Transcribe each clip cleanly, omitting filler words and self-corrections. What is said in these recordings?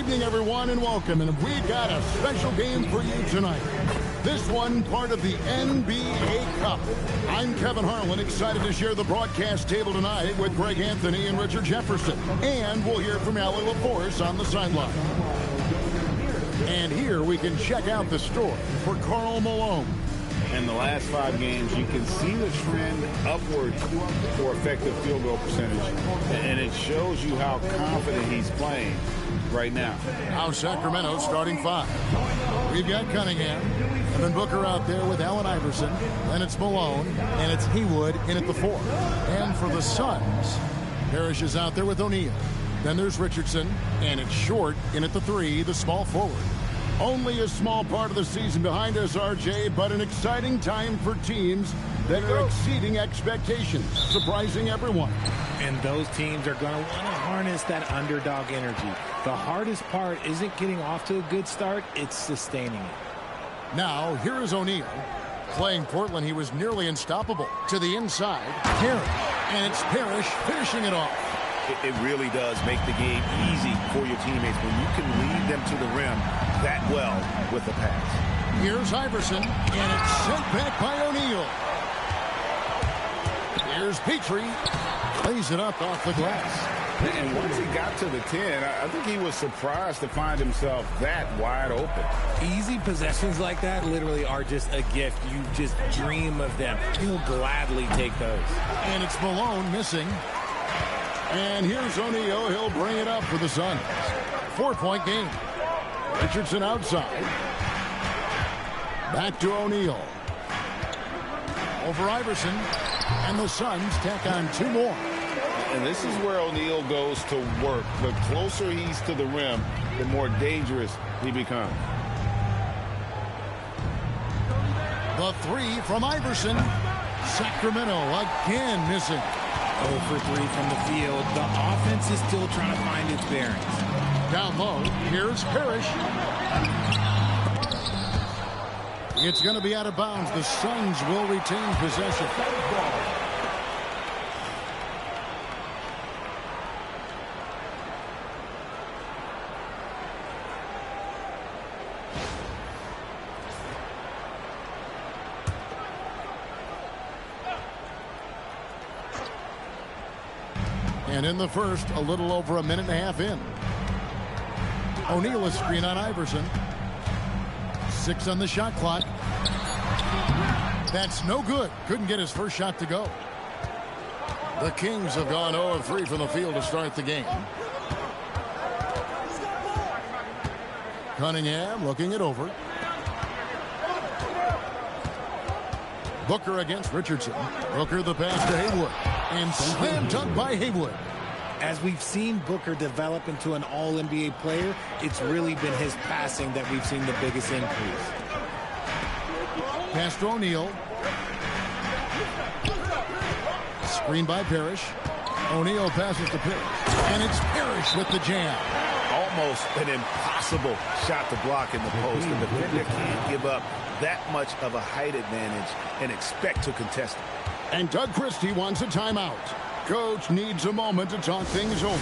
evening, everyone, and welcome. And we've got a special game for you tonight. This one part of the NBA Cup. I'm Kevin Harlan, excited to share the broadcast table tonight with Greg Anthony and Richard Jefferson. And we'll hear from Allie LaForce on the sideline. And here we can check out the story for Karl Malone. In the last 5 games, you can see the trend upward for effective field goal percentage. And it shows you how confident he's playing right now. Now Sacramento starting 5. We've got Cunningham, and then Booker out there with Allen Iverson. Then it's Malone, and it's Haywood in at the 4. And for the Suns, Parrish is out there with O'Neal. Then there's Richardson, and it's Short in at the 3, the small forward. Only a small part of the season behind us, RJ, but an exciting time for teams that are exceeding expectations, surprising everyone. And those teams are going to want to harness that underdog energy. The hardest part isn't getting off to a good start, it's sustaining it. Now, here is O'Neal. Playing Portland, he was nearly unstoppable. To the inside, Parrish. And it's Parrish finishing it off. It really does make the game easy for your teammates when you can lead them to the rim that well with the pass. Here's Iverson, and it's sent back by O'Neal. Here's Petrie. Plays it up off the glass. And once he got to the 10, I think he was surprised to find himself that wide open. Easy possessions like that literally are just a gift. You just dream of them. You'll gladly take those. And it's Malone missing. And here's O'Neal. He'll bring it up for the Suns. 4-point game. Richardson outside. Back to O'Neal. Over Iverson. And the Suns tack on 2 more. And this is where O'Neal goes to work. The closer he's to the rim, the more dangerous he becomes. The 3 from Iverson. Sacramento again missing. 0 for 3 from the field. The offense is still trying to find its bearings. Down low, here's Parrish. It's going to be out of bounds. The Suns will retain possession. And in the first, a little over a minute and a half in. O'Neal a screen on Iverson. 6 on the shot clock. That's no good. Couldn't get his first shot to go. The Kings have gone 0 of 3 from the field to start the game. Cunningham looking it over. Booker against Richardson. Booker the pass to Haywood. And slam dunk by Haywood. As we've seen Booker develop into an All-NBA player, it's really been his passing that we've seen the biggest increase. Pass to O'Neal. Screen by Parrish. O'Neal passes to Parrish. And it's Parrish with the jam. Almost an impossible shot to block in the post. And the defender can't give up that much of a height advantage and expect to contest it. And Doug Christie wants a timeout. Coach needs a moment to talk things over.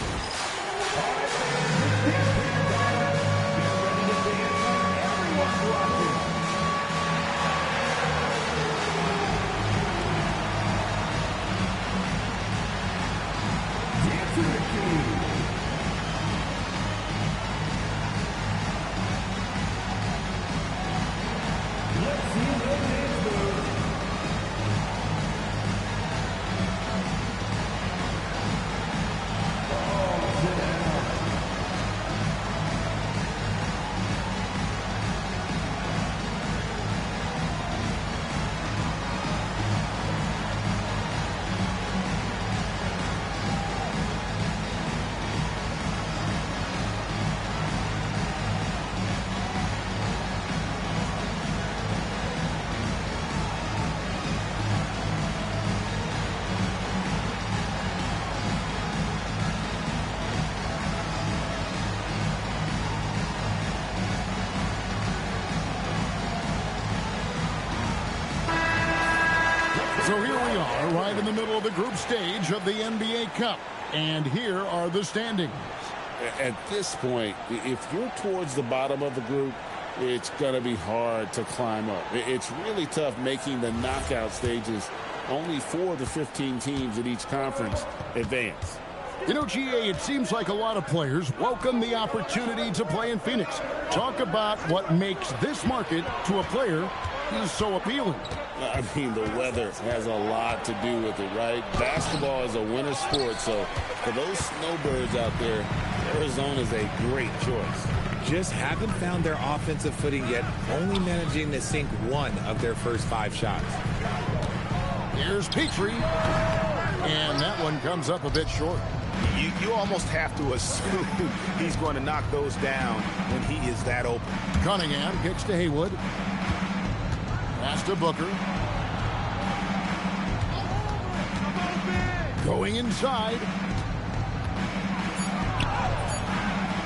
So here we are, right in the middle of the group stage of the NBA Cup. And here are the standings. At this point, if you're towards the bottom of the group, it's going to be hard to climb up. It's really tough making the knockout stages. Only 4 to 15 teams in each conference advance. You know, GA, it seems like a lot of players welcome the opportunity to play in Phoenix. Talk about what makes this market to a player so appealing. I mean, the weather has a lot to do with it, right? Basketball is a winter sport, so for those snowbirds out there, Arizona is a great choice. Just haven't found their offensive footing yet, only managing to sink 1 of their first 5 shots. Here's Petrie, and that one comes up a bit short. You almost have to assume he's going to knock those down when he is that open. Cunningham kicks to Haywood. Pass to Booker. Going inside.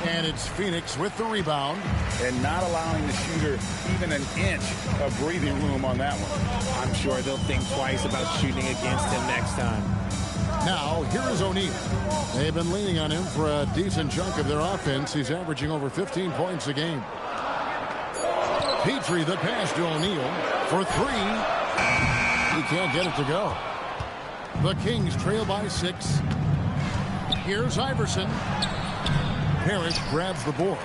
And it's Phoenix with the rebound. And not allowing the shooter even an inch of breathing room on that one. I'm sure they'll think twice about shooting against him next time. Now, here is O'Neal. They've been leaning on him for a decent chunk of their offense. He's averaging over 15 points a game. Petrie, the pass to O'Neal for 3. He can't get it to go. The Kings trail by 6. Here's Iverson. Parrish grabs the board.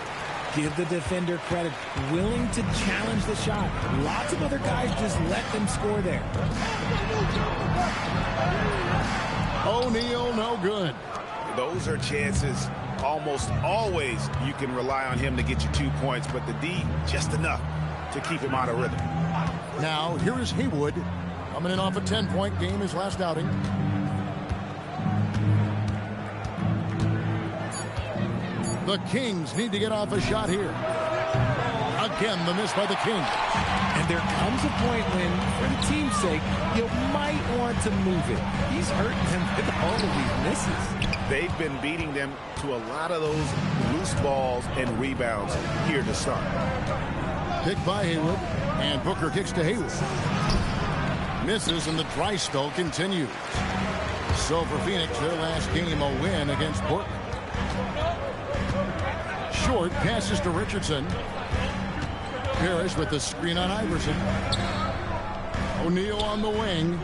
Give the defender credit. Willing to challenge the shot. Lots of other guys just let them score there. O'Neal, no good. Those are chances almost always you can rely on him to get you 2 points, but the D, just enough to keep him out of rhythm. Now, here is Haywood. Coming in off a 10-point game his last outing. The Kings need to get off a shot here. Again, the miss by the Kings. And there comes a point when, for the team's sake, you might want to move it. He's hurting them with all of these misses. They've been beating them to a lot of those loose balls and rebounds here to start. Pick by Haywood, and Booker kicks to Haywood. Misses, and the dry spell continues. So for Phoenix, their last game a win against Portland. Short passes to Richardson. Parrish with the screen on Iverson. O'Neal on the wing.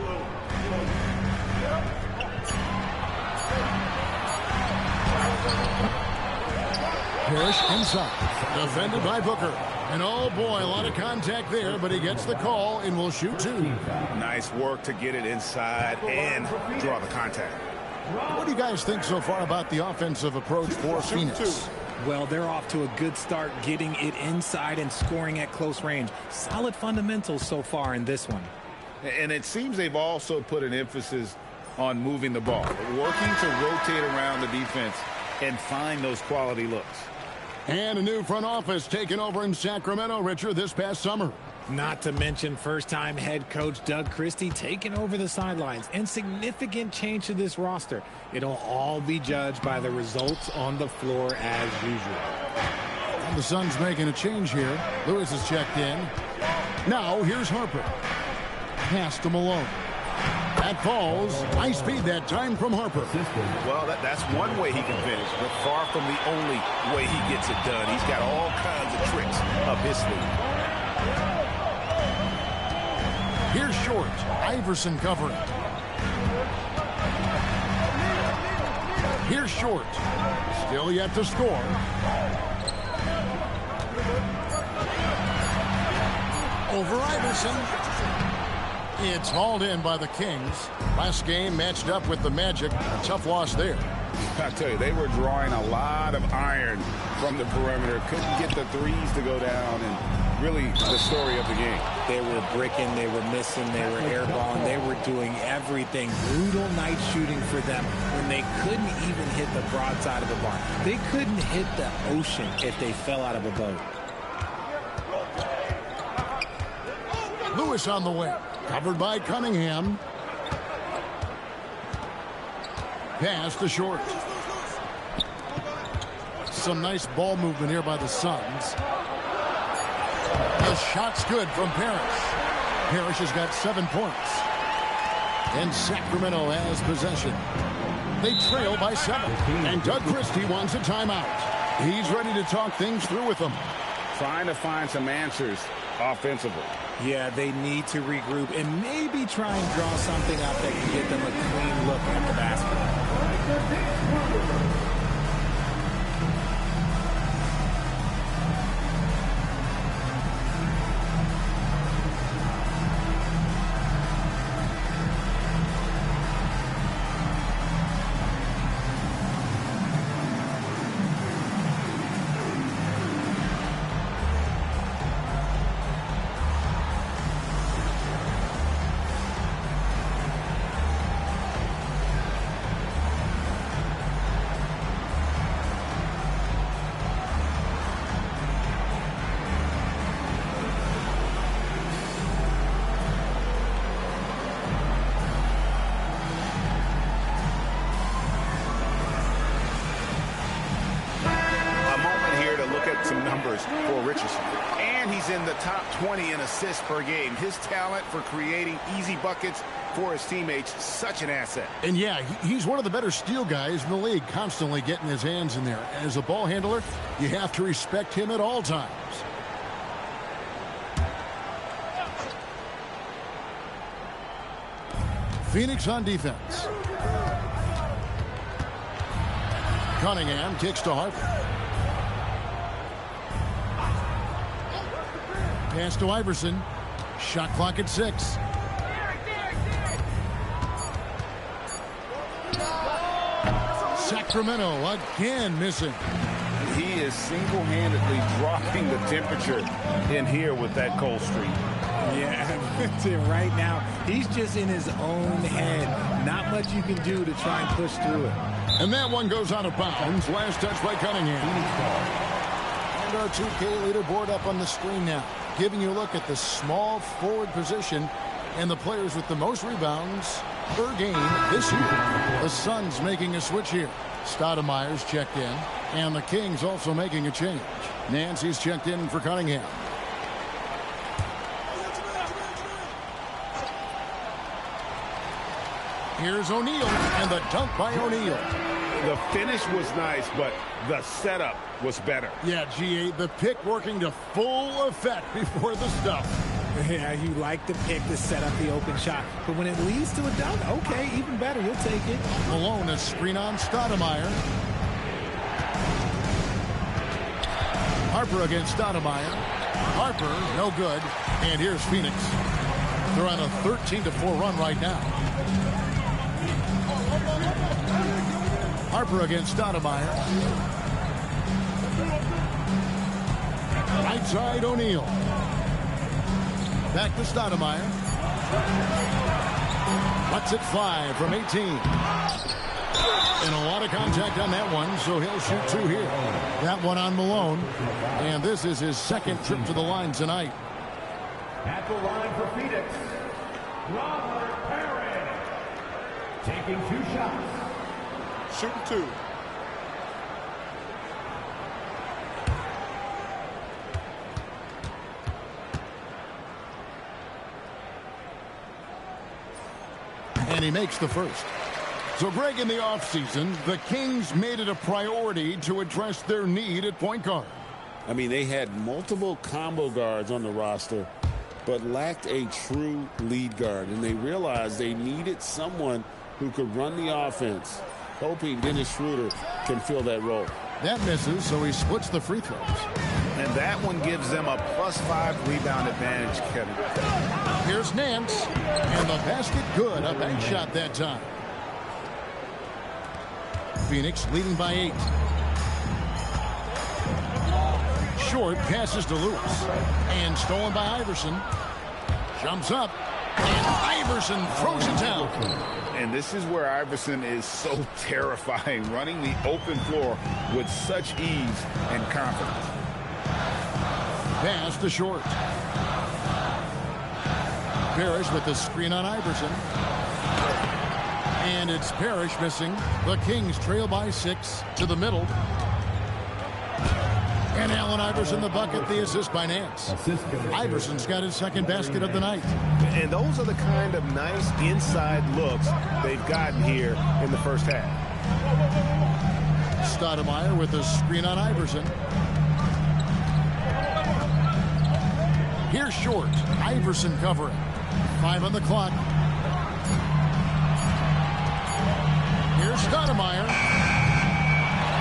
Parrish inside. Defended by Booker. And oh boy, a lot of contact there, but he gets the call and will shoot 2. Nice work to get it inside and draw the contact. What do you guys think so far about the offensive approach for Phoenix? Well, they're off to a good start getting it inside and scoring at close range. Solid fundamentals so far in this one. And it seems they've also put an emphasis on moving the ball, working to rotate around the defense and find those quality looks. And a new front office taken over in Sacramento, Richard, this past summer. Not to mention first-time head coach Doug Christie taking over the sidelines, and significant change to this roster. It'll all be judged by the results on the floor as usual. And the Suns making a change here. Lewis is checked in. Now here's Harper. Pass to Malone. That falls. High speed that time from Harper. Well, that's one way he can finish, but far from the only way he gets it done. He's got all kinds of tricks up his sleeve. Here's Short. Iverson covering. Here's Short. Still yet to score. Over Iverson. It's hauled in by the Kings. Last game matched up with the Magic. A tough loss there. I tell you, they were drawing a lot of iron from the perimeter. Couldn't get the threes to go down, and really the story of the game. They were bricking, they were missing, they were airballing, they were doing everything. Brutal night shooting for them when they couldn't even hit the broadside of the bar. They couldn't hit the ocean if they fell out of a boat. Lewis on the wing. Covered by Cunningham. Pass to Short. Some nice ball movement here by the Suns. The shot's good from Parrish. Parrish has got 7 points. And Sacramento has possession. They trail by 7. And Doug Christie wants a timeout. He's ready to talk things through with them. Trying to find some answers offensively. Yeah, they need to regroup and maybe try and draw something up that can get them a clean look at the basket. For Richardson. And he's in the top 20 in assists per game. His talent for creating easy buckets for his teammates, such an asset. And yeah, he's one of the better steal guys in the league, constantly getting his hands in there. As a ball handler, you have to respect him at all times. Phoenix on defense. Cunningham kicks to Harper. Pass to Iverson. Shot clock at 6. Sacramento again missing. He is single-handedly dropping the temperature in here with that cold streak. Yeah, right now, he's just in his own head. Not much you can do to try and push through it. And that one goes out of bounds. Last touch by Cunningham. And our 2K leaderboard up on the screen now, giving you a look at the small forward position and the players with the most rebounds per game this year. The Suns making a switch here. Stoudemire's checked in, and the Kings also making a change. Nancy's checked in for Cunningham. Here's O'Neal, and the dunk by O'Neal. The finish was nice, but the setup was better. Yeah, G8, the pick working to full effect before the stuff. Yeah, you like the pick to set up the open shot. But when it leads to a dunk, okay, even better. You'll take it. Malone, a screen on Stoudemire. Harper against Stoudemire. Harper, no good. And here's Phoenix. They're on a 13-4 run right now. Harper against Stoudemire. Right side, O'Neal. Back to Stoudemire. Lets it fly from 18. And a lot of contact on that one, so he'll shoot 2 here. That one on Malone. And this is his second trip to the line tonight. At the line for Phoenix, Robert Perry. Taking 2 shots. Shooting 2. And he makes the first. So, Greg, in the offseason, the Kings made it a priority to address their need at point guard. I mean, they had multiple combo guards on the roster, but lacked a true lead guard. And they realized they needed someone who could run the offense, hoping Dennis Schroeder can fill that role. That misses, so he splits the free throws. And that one gives them a +5 rebound advantage, Kevin. Here's Nance, and the basket good. A bank shot that time. Phoenix leading by 8. Short passes to Lewis, and stolen by Iverson. Jumps up, and Iverson throws it down. And this is where Iverson is so terrifying, running the open floor with such ease and confidence. Pass to Short. Parrish with the screen on Iverson. And it's Parrish missing. The Kings trail by 6 to the middle. And Allen Iverson the bucket, the assist by Nance. Iverson's got his second basket of the night. And those are the kind of nice inside looks they've gotten here in the first half. Stoudemire with a screen on Iverson. Here's Short. Iverson covering. 5 on the clock. Here's Stoudemire.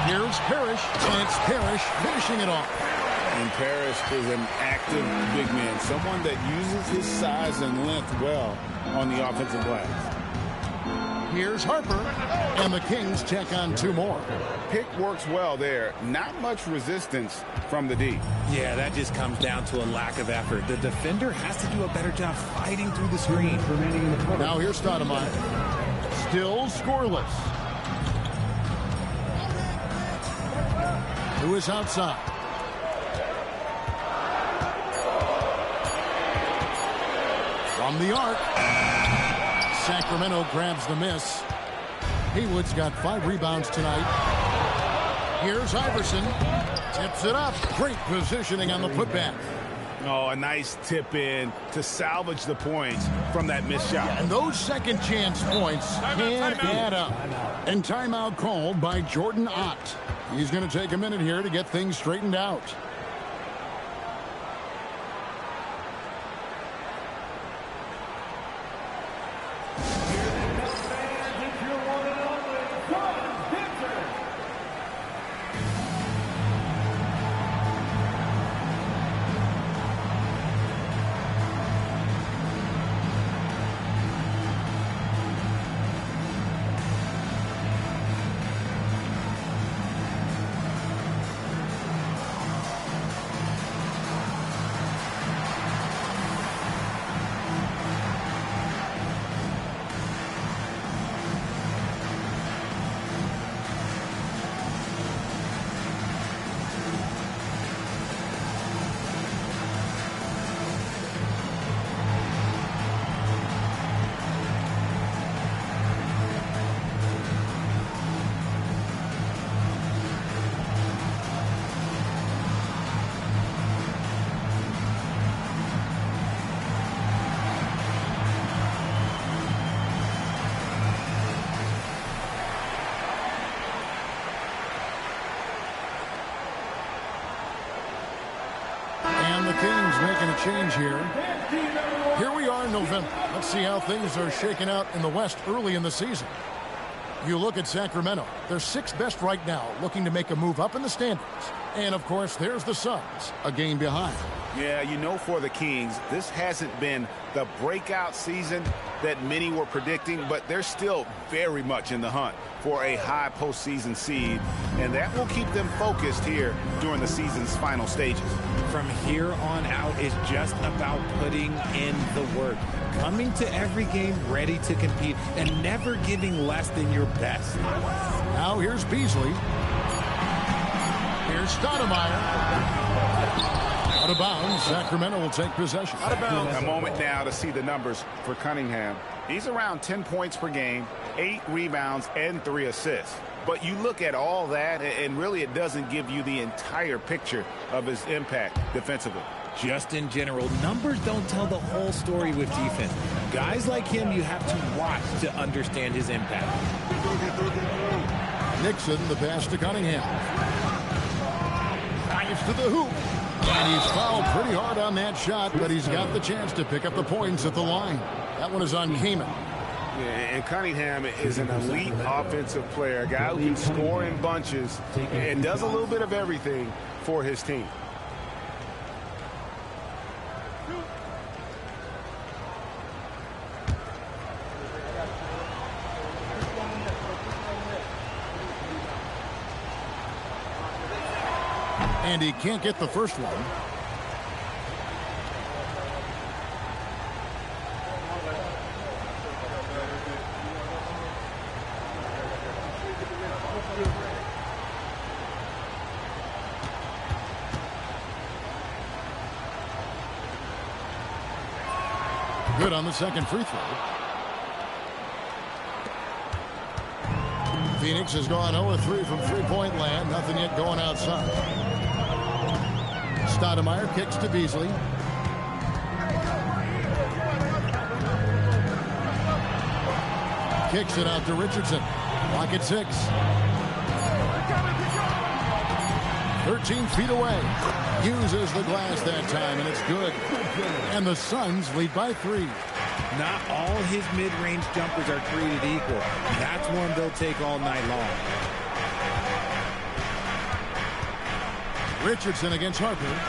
Here's Parrish, and it's Parrish finishing it off. And Parrish is an active big man, someone that uses his size and length well on the offensive glass. Here's Harper, and the Kings check on 2 more. Pick works well there. Not much resistance from the D. Yeah, that just comes down to a lack of effort. The defender has to do a better job fighting through the screen. Now here's Stoudemire. Still scoreless. Who is outside? From the arc. Sacramento grabs the miss. Haywood's got 5 rebounds tonight. Here's Iverson. Tips it up. Great positioning on the putback. Oh, a nice tip in to salvage the points from that missed shot. And those second chance points can add up. And timeout called by Jordan Ott. He's going to take a minute here to get things straightened out. The Kings making a change here. Here we are in November. Let's see how things are shaking out in the West early in the season. You look at Sacramento. They're 6th best right now, looking to make a move up in the standings. And, of course, there's the Suns, a game behind. Yeah, you know, for the Kings, this hasn't been the breakout season that many were predicting, but they're still very much in the hunt for a high postseason seed, and that will keep them focused here during the season's final stages. From here on out is just about putting in the work, coming to every game ready to compete, and never giving less than your best. Now here's Beasley. Here's Stoudemire. Out of bounds. Sacramento will take possession. Out of bounds. A moment now to see the numbers for Cunningham. He's around 10 points per game, 8 rebounds, and 3 assists. But you look at all that, and really it doesn't give you the entire picture of his impact defensively. Just in general, numbers don't tell the whole story with defense. Guys like him, you have to watch to understand his impact. Nixon, the pass to Cunningham. Drives to the hoop. And he's fouled pretty hard on that shot, but he's got the chance to pick up the points at the line. That one is on Kamen. Yeah, and Cunningham is an elite offensive player, a guy who can score in bunches and does a little bit of everything for his team. And he can't get the first one. Good on the second free throw. Phoenix has gone 0-3 from three-point land. Nothing yet going outside. Stoudemire kicks to Beasley. Kicks it out to Richardson. Clock at 6. 13 feet away. Uses the glass that time, and it's good. And the Suns lead by 3. Not all his mid-range jumpers are created equal. That's one they'll take all night long. Richardson against Harper.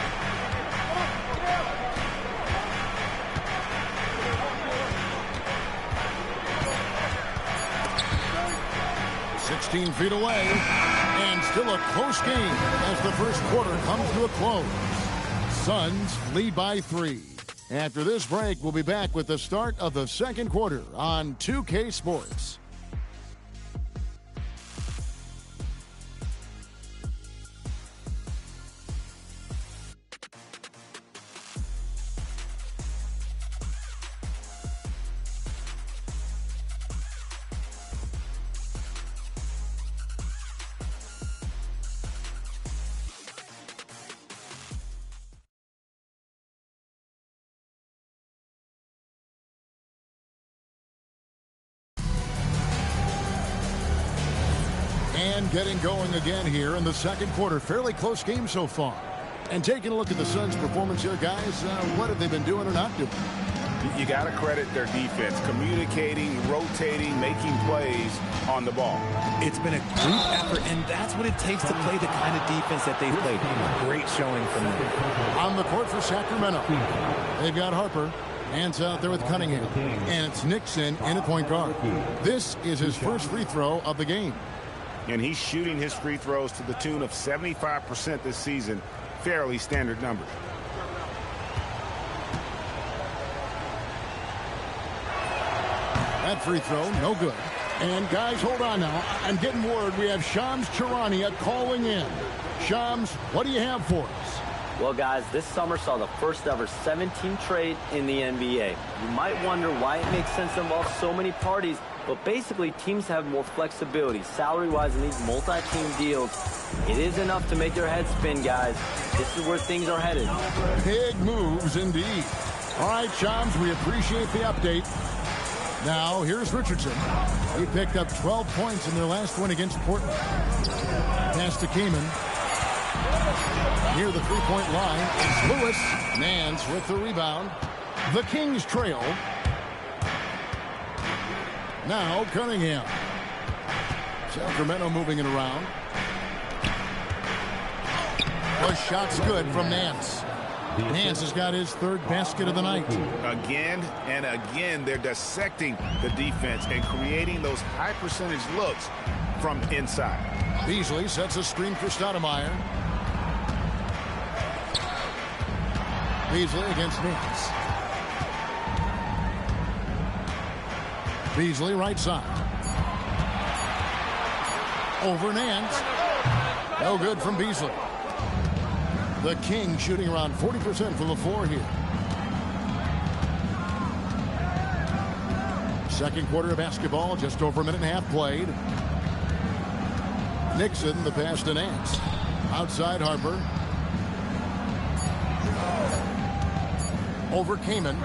"16 feet away, and still a close game as the first quarter comes to a close. Suns lead by 3. After this break, we'll be back with the start of the second quarter on 2K Sports. And getting going again here in the second quarter. Fairly close game so far. And taking a look at the Suns' performance here, guys, what have they been doing or not doing? You got to credit their defense, communicating, rotating, making plays on the ball. It's been a group effort, and that's what it takes to play the kind of defense that they've played. Great showing from them. On the court for Sacramento, they've got Harper. Hands out there with Cunningham. And it's Nixon in at point guard. This is his first free throw of the game. And he's shooting his free throws to the tune of 75% this season. Fairly standard number. That free throw, no good. And guys, hold on now. I'm getting word we have Shams Charania calling in. Shams, what do you have for us? Well, guys, this summer saw the first ever 7-team trade in the NBA. You might wonder why it makes sense to involve so many parties, but basically teams have more flexibility salary-wise in these multi-team deals. It is enough to make your head spin, guys. This is where things are headed. Big moves indeed. All right, Shams, we appreciate the update. Now, here's Richardson. He picked up 12 points in their last win against Portland. Pass to Kaman. Near the three-point line is Lewis. Nance with the rebound. The Kings trail. Now Cunningham. Sacramento moving it around. The shot's good from Nance. Nance has got his third basket of the night. Again and again, they're dissecting the defense and creating those high-percentage looks from inside. Beasley sets a screen for Stoudemire. Beasley against Nance. Beasley right side. Over Nance. No good from Beasley. The Kings shooting around 40% from the floor here. Second quarter of basketball, just over a minute and a half played. Nixon, the pass to Nance. Outside Harper. Over Kaman.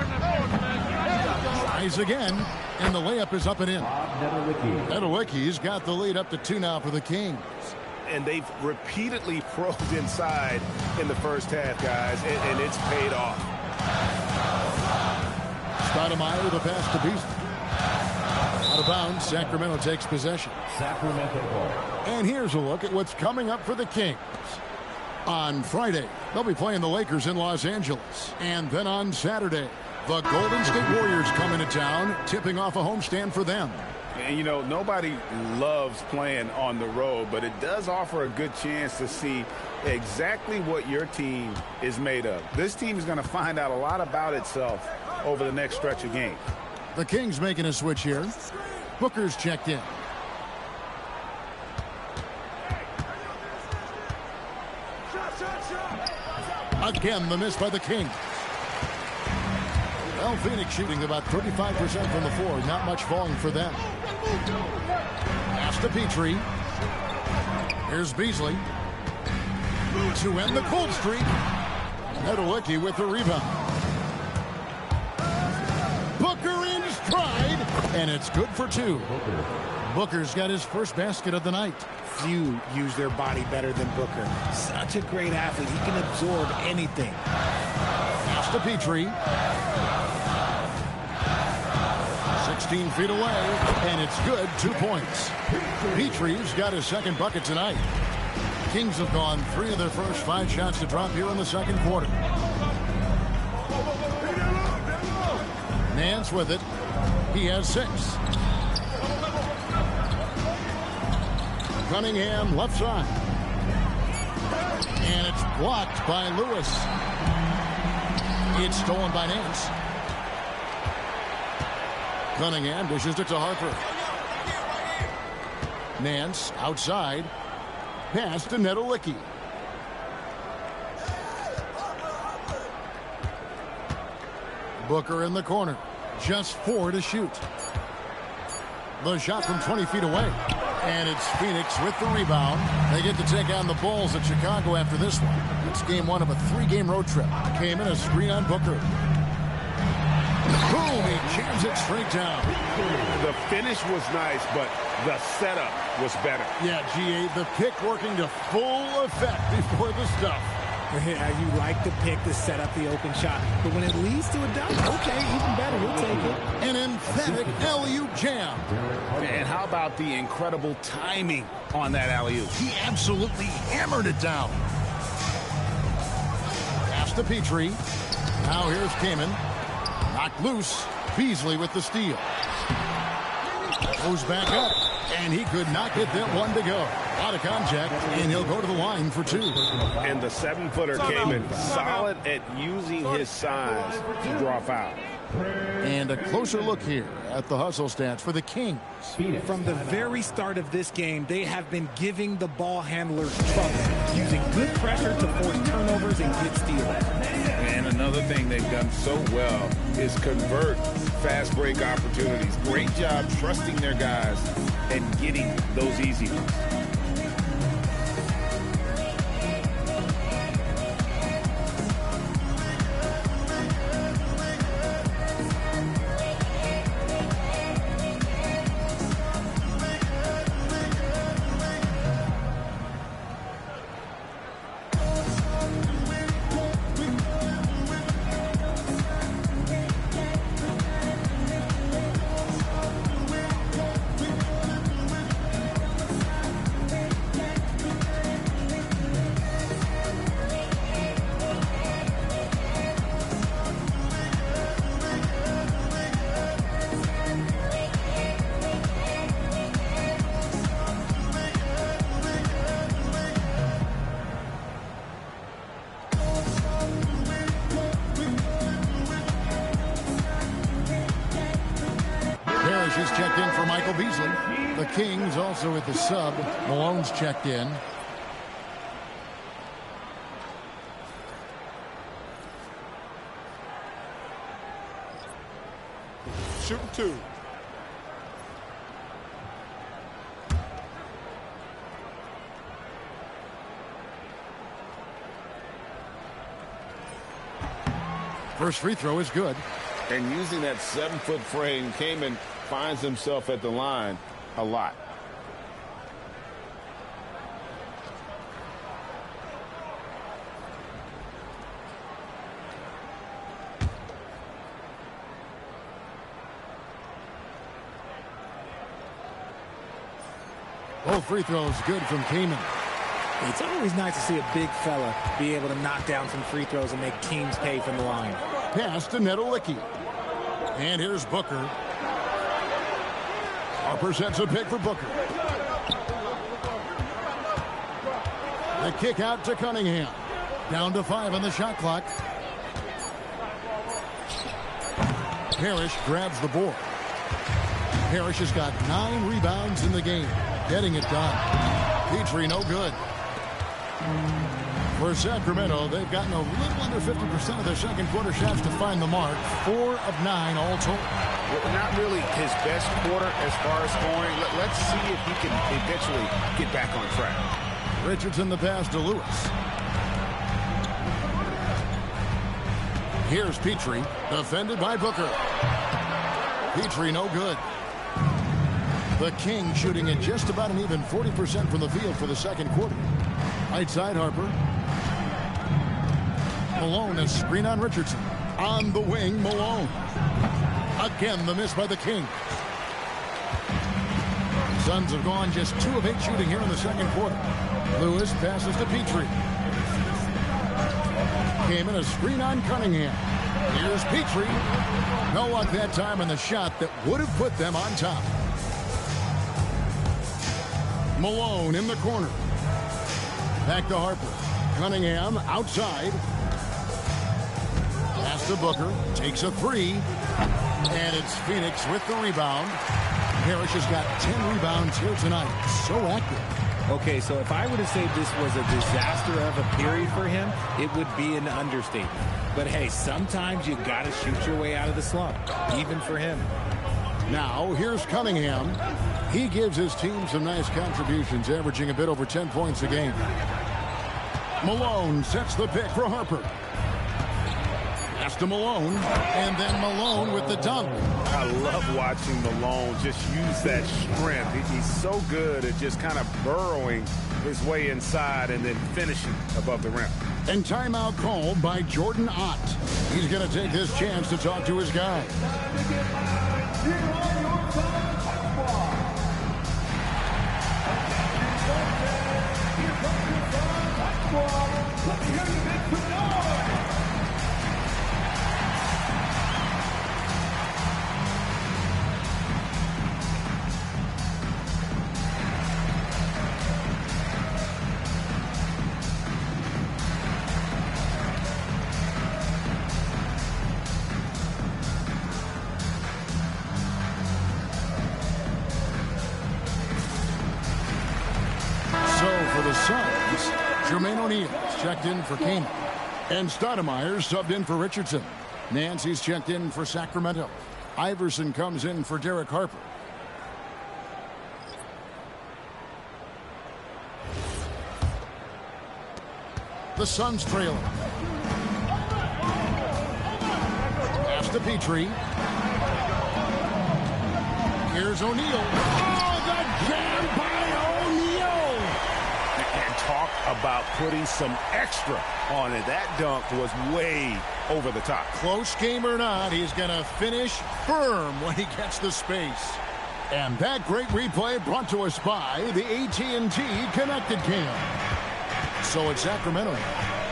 Tries again, and the layup is up and in. Nedowicki's got the lead up to 2 now for the Kings. And they've repeatedly probed inside in the first half, guys, and it's paid off. Stoudemire with a pass to Beasley. Out of bounds, Sacramento takes possession. And here's a look at what's coming up for the Kings. On Friday, they'll be playing the Lakers in Los Angeles. And then on Saturday, the Golden State Warriors come into town, tipping off a homestand for them. And, you know, nobody loves playing on the road, but it does offer a good chance to see exactly what your team is made of. This team is going to find out a lot about itself over the next stretch of games. The Kings making a switch here. Booker's checked in. Again, the miss by the Kings. Well, Phoenix shooting about 35% from the floor. Not much falling for them. Pass to Petrie. Here's Beasley. To end the cold streak. Nedowicki with the rebound. Booker in stride. And it's good for 2. Booker's got his first basket of the night. Few use their body better than Booker. Such a great athlete. He can absorb anything. Pass to Petrie. 16 feet away, and it's good. 2 points. Petrie's got his second bucket tonight. Kings have gone 3 of their first 5 shots to drop here in the second quarter. Nance with it. He has 6. Cunningham left side. And it's blocked by Lewis. It's stolen by Nance. Cunningham dishes it to Harper. Nance outside. Pass to Nedolicki. Booker in the corner. Just 4 to shoot. The shot from 20 feet away. And it's Phoenix with the rebound. They get to take on the Bulls at Chicago after this one. It's game 1 of a 3-game road trip. Came in a screen on Booker. Boom! He jams it straight down. The finish was nice, but the setup was better. Yeah, GA, the pick working to full effect before the stuff. Yeah, you like the pick to set up the open shot, but when it leads to a dunk, okay, even better, you'll take it. An emphatic alley-oop jam. And how about the incredible timing on that alley-oop? He absolutely hammered it down. Pass to Petrie. Now here's Kaman. Knocked loose. Beasley with the steal. Goes back up, and he could not get that one to go. Out of contact, and he'll go to the line for 2. And the 7-footer came in solid at using his size to draw foul. And a closer look here at the hustle stats for the Kings. From the very start of this game, they have been giving the ball handlers trouble, using good pressure to force turnovers and get steals. And another thing they've done so well is convert fast break opportunities. Great job trusting their guys and getting those easy ones. Is checked in for Michael Beasley. The Kings also at the sub. Malone's checked in. Shooting 2. First free throw is good. And using that 7-foot frame, Kaman finds himself at the line a lot. Both free throws good from Kaman. It's always nice to see a big fella be able to knock down some free throws and make teams pay from the line. Pass to Nedolicki. And here's Booker. Harper sets a pick for Booker. The kick out to Cunningham. Down to 5 on the shot clock. Parrish grabs the board. Parrish has got 9 rebounds in the game. Getting it done. Petrie no good. For Sacramento, they've gotten a little under 50% of their second quarter shots to find the mark. 4 of 9 all told. Well, not really his best quarter as far as scoring. Let's see if he can eventually get back on track. Richardson the pass to Lewis. Here's Petrie, defended by Booker. Petrie no good. The Kings shooting at just about an even 40% from the field for the second quarter. Right side, Harper. Malone, a screen on Richardson. On the wing, Malone. Again, the miss by the Kings. Suns have gone just 2 of 8 shooting here in the second quarter. Lewis passes to Petrie. Came in a screen on Cunningham. Here's Petrie. No luck that time in the shot that would have put them on top. Malone in the corner. Back to Harper. Cunningham outside. Pass to Booker. Takes a 3. And it's Phoenix with the rebound. Parrish has got 10 rebounds here tonight. So active. Okay, so if I were to say this was a disaster of a period for him, it would be an understatement. But hey, sometimes you got to shoot your way out of the slump, even for him. Now, here's Cunningham. He gives his team some nice contributions, averaging a bit over 10 points a game. Malone sets the pick for Harper. Pass to Malone, and then Malone with the dunk. I love watching Malone just use that strength. He's so good at just kind of burrowing his way inside and then finishing above the rim. And timeout called by Jordan Ott. He's going to take this chance to talk to his guy. Checked in for Kane. And Stoudemire subbed in for Richardson. Nancy's checked in for Sacramento. Iverson comes in for Derek Harper. The Suns trailing. Pass to Petrie. Here's O'Neal. Oh, the jam by O'Neal! And talk about putting some extra on it. That dunk was way over the top. Close game or not, he's going to finish firm when he gets the space. And that great replay brought to us by the AT&T Connected Cam. So it's Sacramento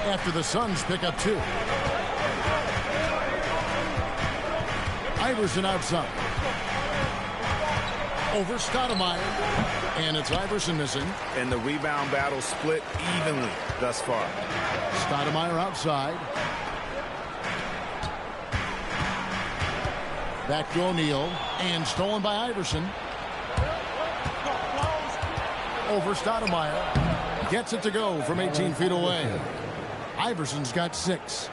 after the Suns pick up 2. Iverson outside. Over Stoudemire. And it's Iverson missing. And the rebound battle split evenly thus far. Stoudemire outside. Back to O'Neal. And stolen by Iverson. Over Stoudemire. Gets it to go from 18 feet away. Iverson's got 6.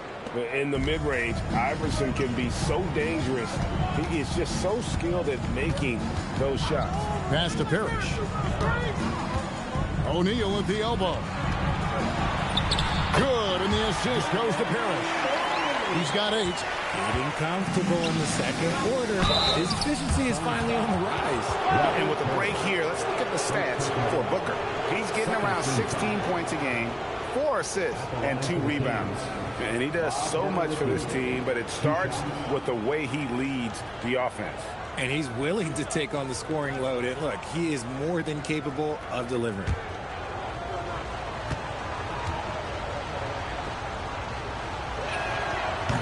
In the mid-range, Iverson can be so dangerous. He is just so skilled at making those shots. Pass to Parrish. O'Neal at the elbow. Good, and the assist goes to Parrish. He's got 8. Getting comfortable in the second quarter. His efficiency is finally on the rise. And with the break here, let's look at the stats for Booker. He's getting around 16 points a game, 4 assists, and 2 rebounds. And he does so much for this team, but it starts with the way he leads the offense. And he's willing to take on the scoring load. And look, he is more than capable of delivering.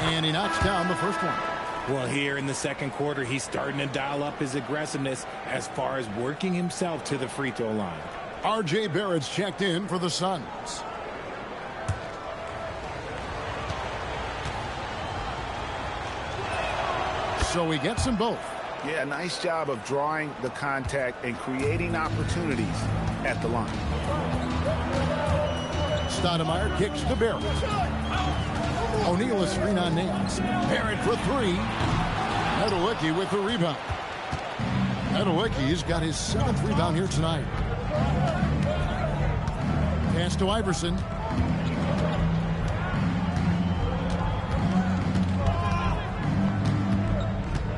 And he knocks down the first one. Well, here in the second quarter, he's starting to dial up his aggressiveness as far as working himself to the free throw line. R.J. Barrett's checked in for the Suns. So he gets them both. Yeah, nice job of drawing the contact and creating opportunities at the line. Stoudemire kicks to Barrett. O'Neal a screen on Nance. Barrett for 3. Meadowicki with the rebound. Meadowicki's got his 7th rebound here tonight. Pass to Iverson.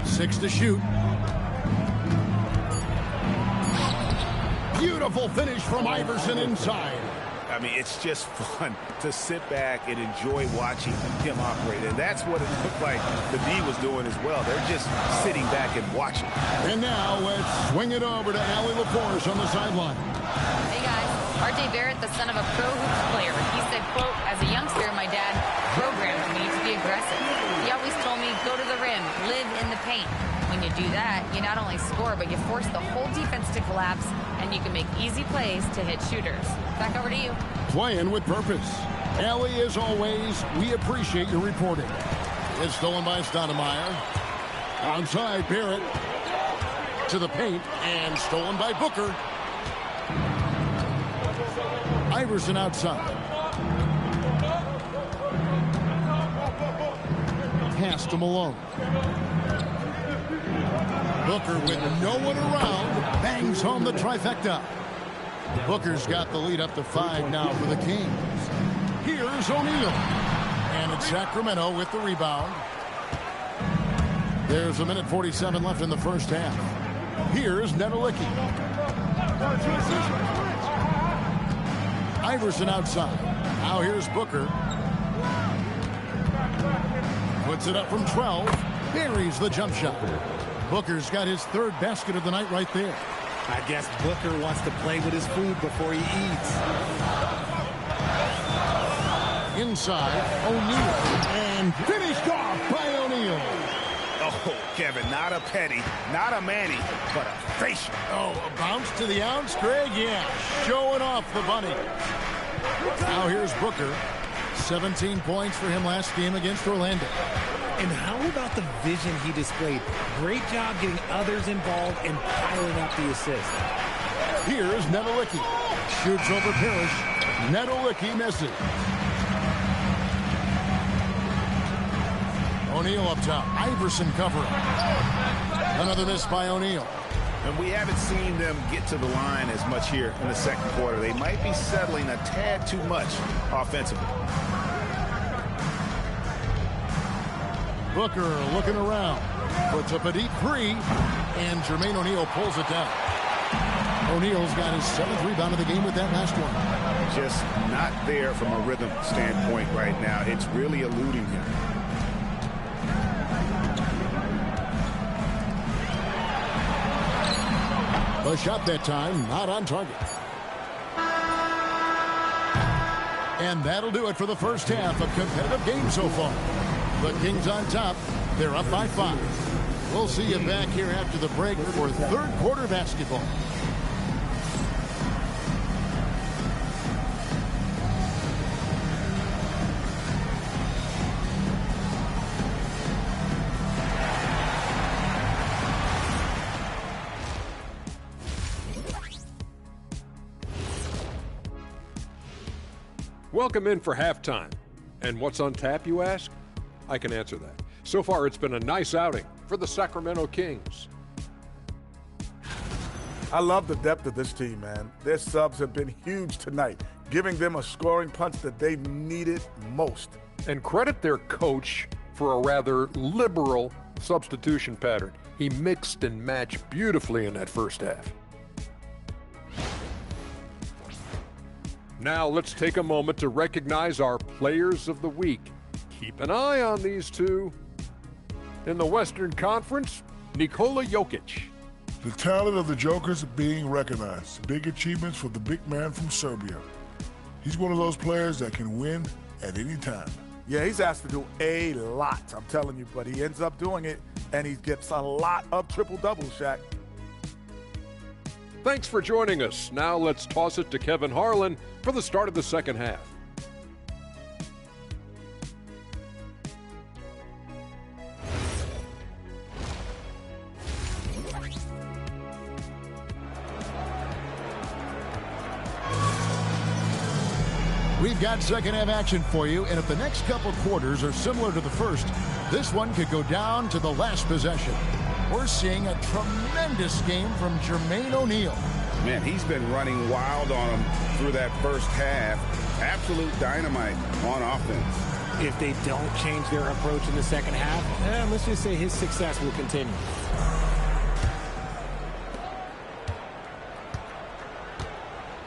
Six to shoot. Beautiful finish from Iverson inside. I mean, it's just fun to sit back and enjoy watching him operate. And that's what it looked like the D was doing as well. They're just sitting back and watching. And now let's swing it over to Allie LaForce on the sideline. Hey, guys. R.J. Barrett, the son of a pro hoops player. He said, quote, as a youngster, my dad programmed me to be aggressive. He always told me, go to the rim, live in the paint. When you do that, you not only score, but you force the whole defense to collapse, and you can make easy plays to hit shooters. Back over to you. Playing with purpose. Allie, as always, we appreciate your reporting. It's stolen by Stoudemire. Outside, Barrett to the paint, and stolen by Booker. Iverson outside. Pass to Malone. Booker with no one around bangs home the trifecta. Booker's got the lead up to 5 now for the Kings. Here's O'Neal. And it's Sacramento with the rebound. There's 1:47 left in the first half. Here's Nedelicki. Iverson outside. Now here's Booker. Puts it up from 12. Buries the jump shot. Booker's got his 3rd basket of the night right there. I guess Booker wants to play with his food before he eats. Inside, O'Neal. And finished off by O'Neal. Oh, Kevin, not a Petty, not a Manny, but a facial. Oh, a bounce to the ounce, Greg? Yeah, showing off the bunny. Now here's Booker. 17 points for him last game against Orlando. And how about the vision he displayed? Great job getting others involved and piling up the assist. Here's Nedelicki. Shoots over Parrish. Nedelicki misses. O'Neal up top. Iverson covering. Another miss by O'Neal. And we haven't seen them get to the line as much here in the second quarter. They might be settling a tad too much offensively. Booker looking around. Puts up a deep 3. And Jermaine O'Neal pulls it down. O'Neal's got his 7th rebound of the game with that last one. Just not there from a rhythm standpoint right now. It's really eluding him. A shot that time, not on target. And that'll do it for the first half of competitive game so far. The Kings on top. They're up by 5. We'll see you back here after the break for 3rd quarter basketball. Welcome in for halftime. And what's on tap, you ask? I can answer that. So far, it's been a nice outing for the Sacramento Kings. I love the depth of this team, man. Their subs have been huge tonight, giving them a scoring punch that they needed most. And credit their coach for a rather liberal substitution pattern. He mixed and matched beautifully in that first half. Now let's take a moment to recognize our players of the week. Keep an eye on these two. In the Western Conference, Nikola Jokic. The talent of the Jokers being recognized. Big achievements for the big man from Serbia. He's one of those players that can win at any time. Yeah, he's asked to do a lot, I'm telling you, but he ends up doing it, and he gets a lot of triple-doubles, Shaq. Thanks for joining us. Now let's toss it to Kevin Harlan for the start of the second half. We've got second half action for you, and if the next couple quarters are similar to the first, this one could go down to the last possession. We're seeing a tremendous game from Jermaine O'Neal. Man, he's been running wild on him through that first half. Absolute dynamite on offense. If they don't change their approach in the second half, let's just say his success will continue.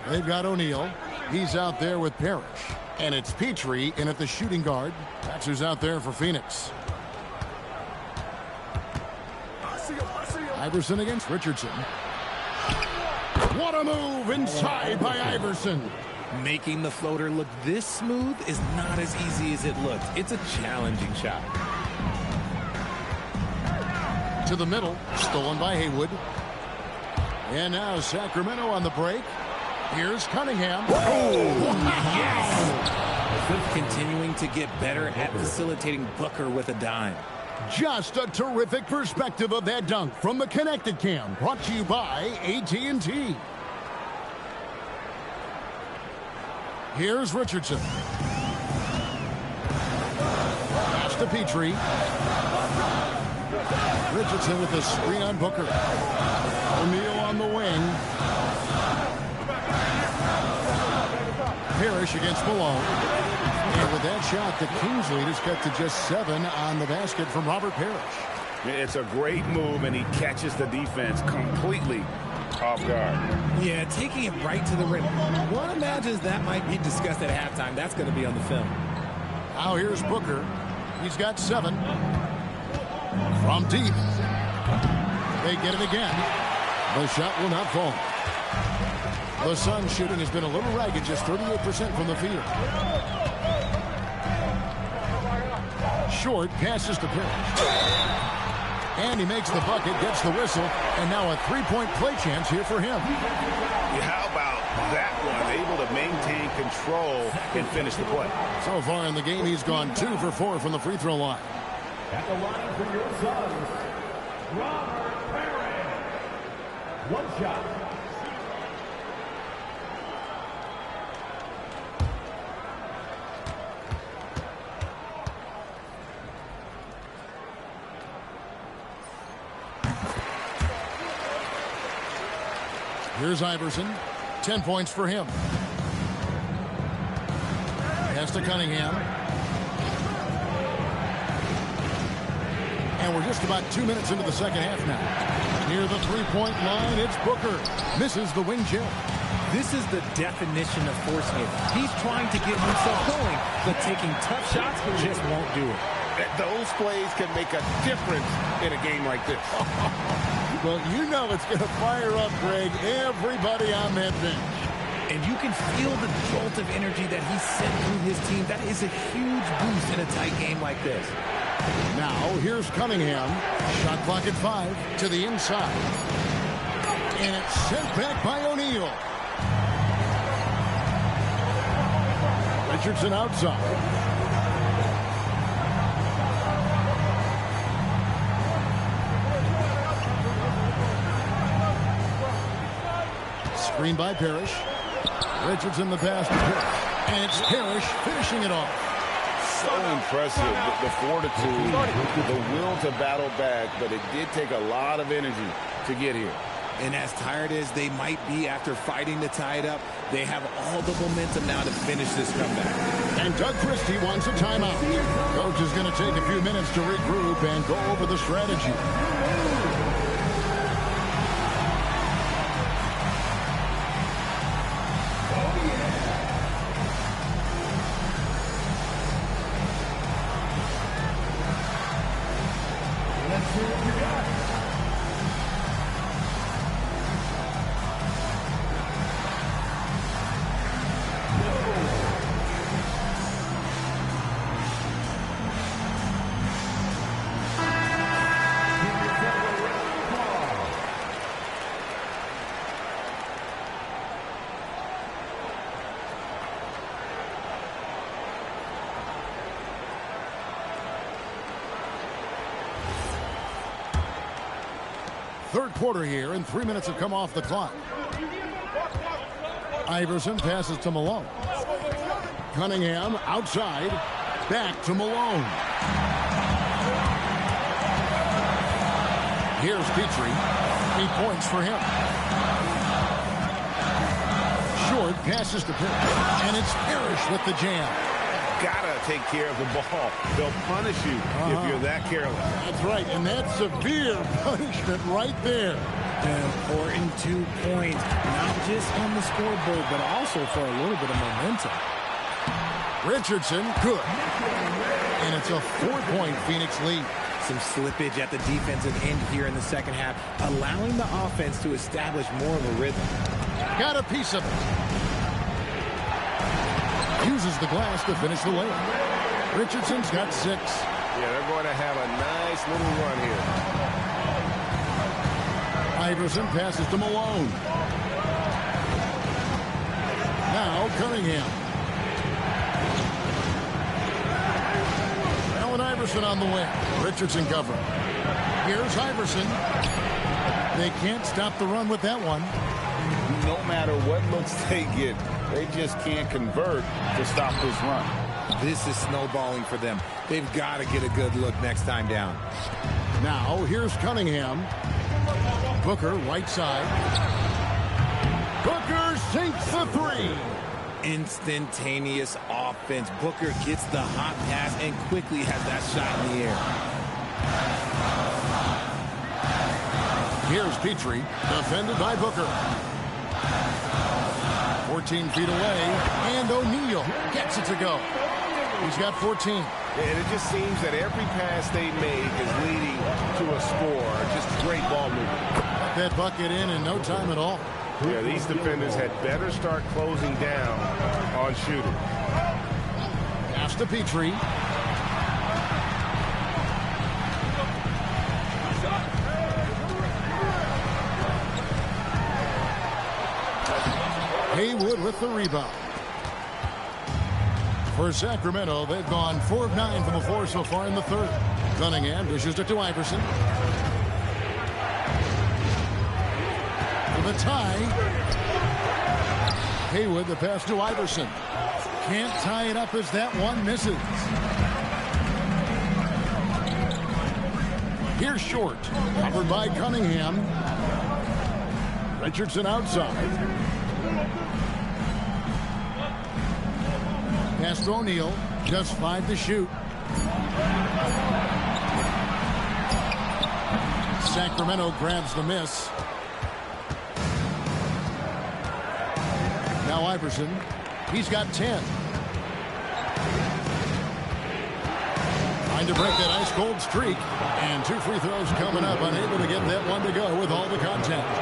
They've got O'Neal. He's out there with Parrish. And it's Petrie in at the shooting guard. That's who's out there for Phoenix. Iverson against Richardson. What a move inside by Iverson. Making the floater look this smooth is not as easy as it looks. It's a challenging shot. To the middle, stolen by Haywood. And now Sacramento on the break. Here's Cunningham. Oh, yes! Continuing to get better at facilitating Booker with a dime. Just a terrific perspective of that dunk from the Connected Cam. Brought to you by AT&T. Here's Richardson. Pass to Petrie. Richardson with the screen on Booker. O'Neal on the wing. Parrish against Malone. And with that shot, the Kings lead is cut to just 7 on the basket from Robert Parrish. It's a great move, and he catches the defense completely off guard. Yeah, taking it right to the rim. One imagines that might be discussed at halftime. That's going to be on the film. Now here's Booker. He's got 7. From deep. They get it again. The shot will not fall. The Suns shooting has been a little ragged, just 38% from the field. Short passes to Parrish. And he makes the bucket, gets the whistle, and now a three-point play chance here for him. How about that one? Able to maintain control and finish the play. So far in the game, he's gone 2 for 4 from the free throw line. At the line for your Suns, Robert Parrish. One shot. Here's Iverson. 10 points for him. Pass to Cunningham. And we're just about 2 minutes into the second half now. Near the three-point line, it's Booker. Misses the wing chip. This is the definition of forcing it. He's trying to get himself going, but taking tough shots just won't do it. Those plays can make a difference in a game like this. Well, you know it's going to fire up, Greg, everybody on that bench. And you can feel the jolt of energy that he sent through his team. That is a huge boost in a tight game like this. Now, here's Cunningham. Shot clock at 5 to the inside. And it's sent back by O'Neal. Richardson outside. Screen by Parrish. Richardson the pass to Parrish. And it's Parrish finishing it off. So impressive, the fortitude, the will to battle back, but it did take a lot of energy to get here. And as tired as they might be after fighting to tie it up, they have all the momentum now to finish this comeback. And Doug Christie wants a timeout. Coach is going to take a few minutes to regroup and go over the strategy. Third quarter here, and 3 minutes have come off the clock. Iverson passes to Malone. Cunningham outside. Back to Malone. Here's Petrie. 8 points for him. Short passes to Parrish. And it's Parrish with the jam. Gotta take care of the ball. They'll punish you if you're that careless. That's right, and that's severe punishment right there. An important 2 points, not just on the scoreboard, but also for a little bit of momentum. Richardson, good. And it's a 4-point Phoenix lead. Some slippage at the defensive end here in the second half, allowing the offense to establish more of a rhythm. Got a piece of it. Uses the glass to finish the layup. Richardson's got 6. Yeah, they're going to have a nice little run here. Iverson passes to Malone. Now Cunningham. Allen Iverson on the wing. Richardson covering. Here's Iverson. They can't stop the run with that one. No matter what looks they get, they just can't convert to stop this run. This is snowballing for them. They've got to get a good look next time down. Now here's Cunningham. Booker, right side. Booker sinks the 3. Instantaneous offense. Booker gets the hot pass and quickly has that shot in the air. Here's Petrie, defended by Booker. 14 feet away, and O'Neal gets it to go. He's got 14. And it just seems that every pass they make is leading to a score. Just great ball movement. That bucket in no time at all. Yeah, these defenders had better start closing down on shooting. Pass to Petrie. Haywood with the rebound. For Sacramento, they've gone 4 of 9 from the floor so far in the third. Cunningham dishes it to Iverson. For the tie. Haywood, the pass to Iverson. Can't tie it up as that one misses. Here's Short. Covered by Cunningham. Richardson outside. Pass to O'Neal. Just 5 to shoot. Sacramento grabs the miss. Now Iverson. He's got 10. Trying to break that ice-cold streak. And 2 free throws coming up. Unable to get that one to go with all the contact.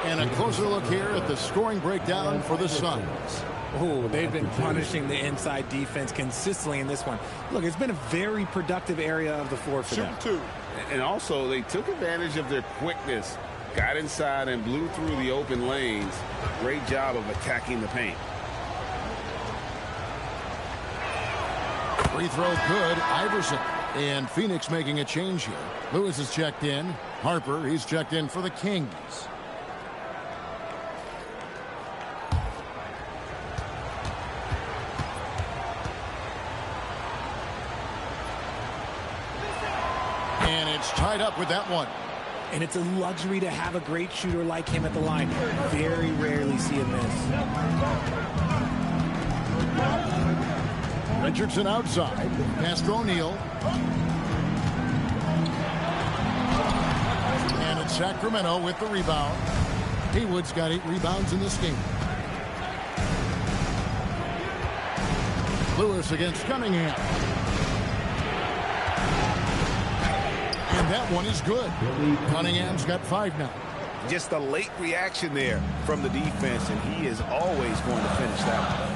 And a closer look here at the scoring breakdown for the Suns. Oh, they've been punishing the inside defense consistently in this one. Look, it's been a very productive area of the floor for them. And also, they took advantage of their quickness, got inside and blew through the open lanes. Great job of attacking the paint. Free throw good. Iverson. And Phoenix making a change here. Lewis is checked in. Harper, he's checked in for the Kings. And it's tied up with that one. And it's a luxury to have a great shooter like him at the line. Very rarely see a miss. Richardson outside. Pass to O'Neal. And it's Sacramento with the rebound. Haywood's got 8 rebounds in this game. Lewis against Cunningham. And that one is good. Cunningham's got 5 now. Just a late reaction there from the defense, and he is always going to finish that one.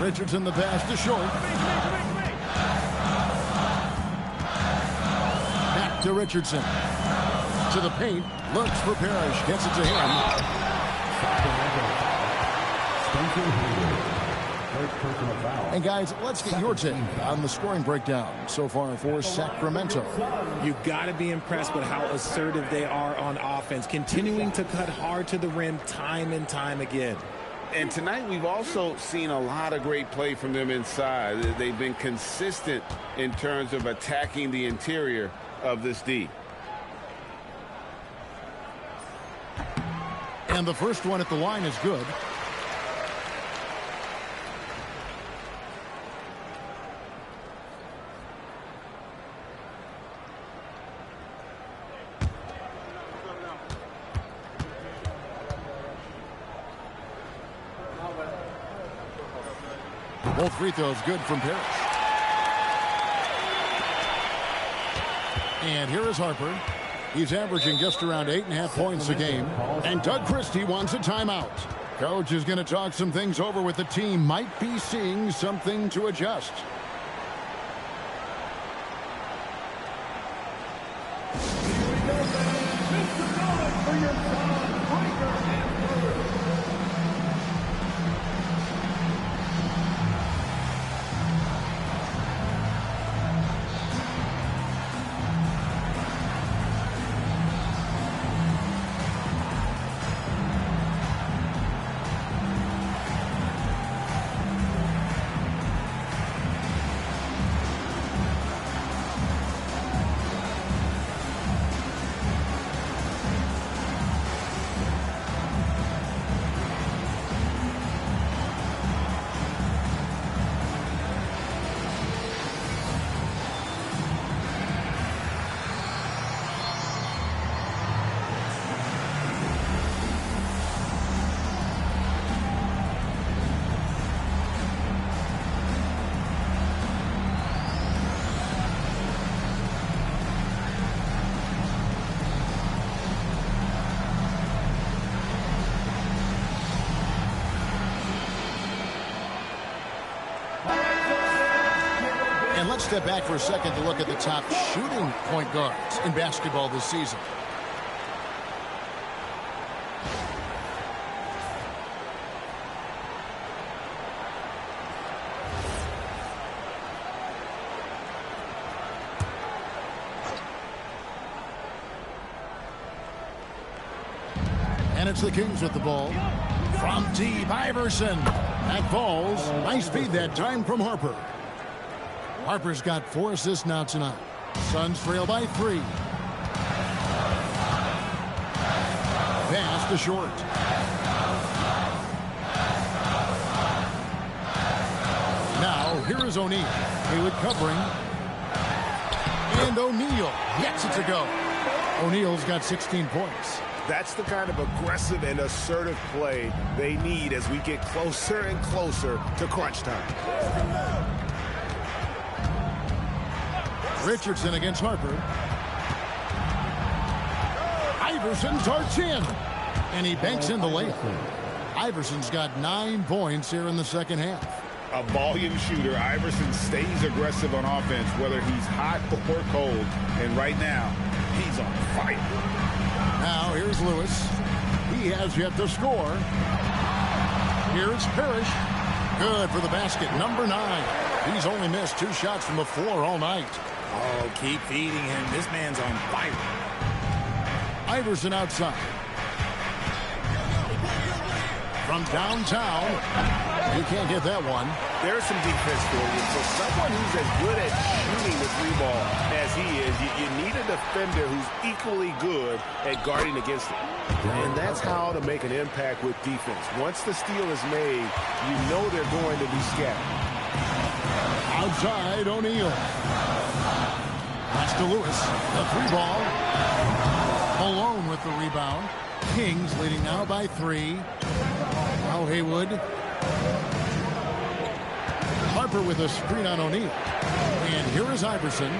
Richardson the pass to Short. Back to Richardson. To the paint. Looks for Parrish. Gets it to him. And guys, let's get your take on the scoring breakdown so far for Sacramento. You've got to be impressed with how assertive they are on offense, continuing to cut hard to the rim time and time again. And tonight we've also seen a lot of great play from them inside. They've been consistent in terms of attacking the interior of this D. And the first one at the line is good. Both free throws good from Parrish. And here is Harper. He's averaging just around 8.5 points a game. And Doug Christie wants a timeout. Coach is going to talk some things over with the team. Might be seeing something to adjust. And let's step back for a second to look at the top shooting point guards in basketball this season. And it's the Kings with the ball. From deep, Iverson. That falls. Nice feed that time from Harper. Harper's got 4 assists now tonight. Suns trail by 3. Pass to Short. Now, here is O'Neal. Hayward covering. And O'Neal gets it to go. O'Neal's got 16 points. That's the kind of aggressive and assertive play they need as we get closer and closer to crunch time. Richardson against Harper. Iverson darts in. And he banks in the layup. Iverson's got 9 points here in the second half. A volume shooter, Iverson stays aggressive on offense, whether he's hot or cold. And right now, he's on fire. Now, here's Lewis. He has yet to score. Here's Parrish. Good for the basket, number 9. He's only missed 2 shots from the floor all night. Oh, keep feeding him. This man's on fire. Iverson outside. From downtown. You can't get that one. There's some defense for you. For someone who's as good at shooting the 3 ball as he is, you need a defender who's equally good at guarding against it. And that's how to make an impact with defense. Once the steal is made, you know they're going to be scattered. Outside, O'Neal. Pass to Lewis. The 3 ball. Malone with the rebound. Kings leading now by 3. Now Haywood. Harper with a screen on O'Neal. And here is Iverson.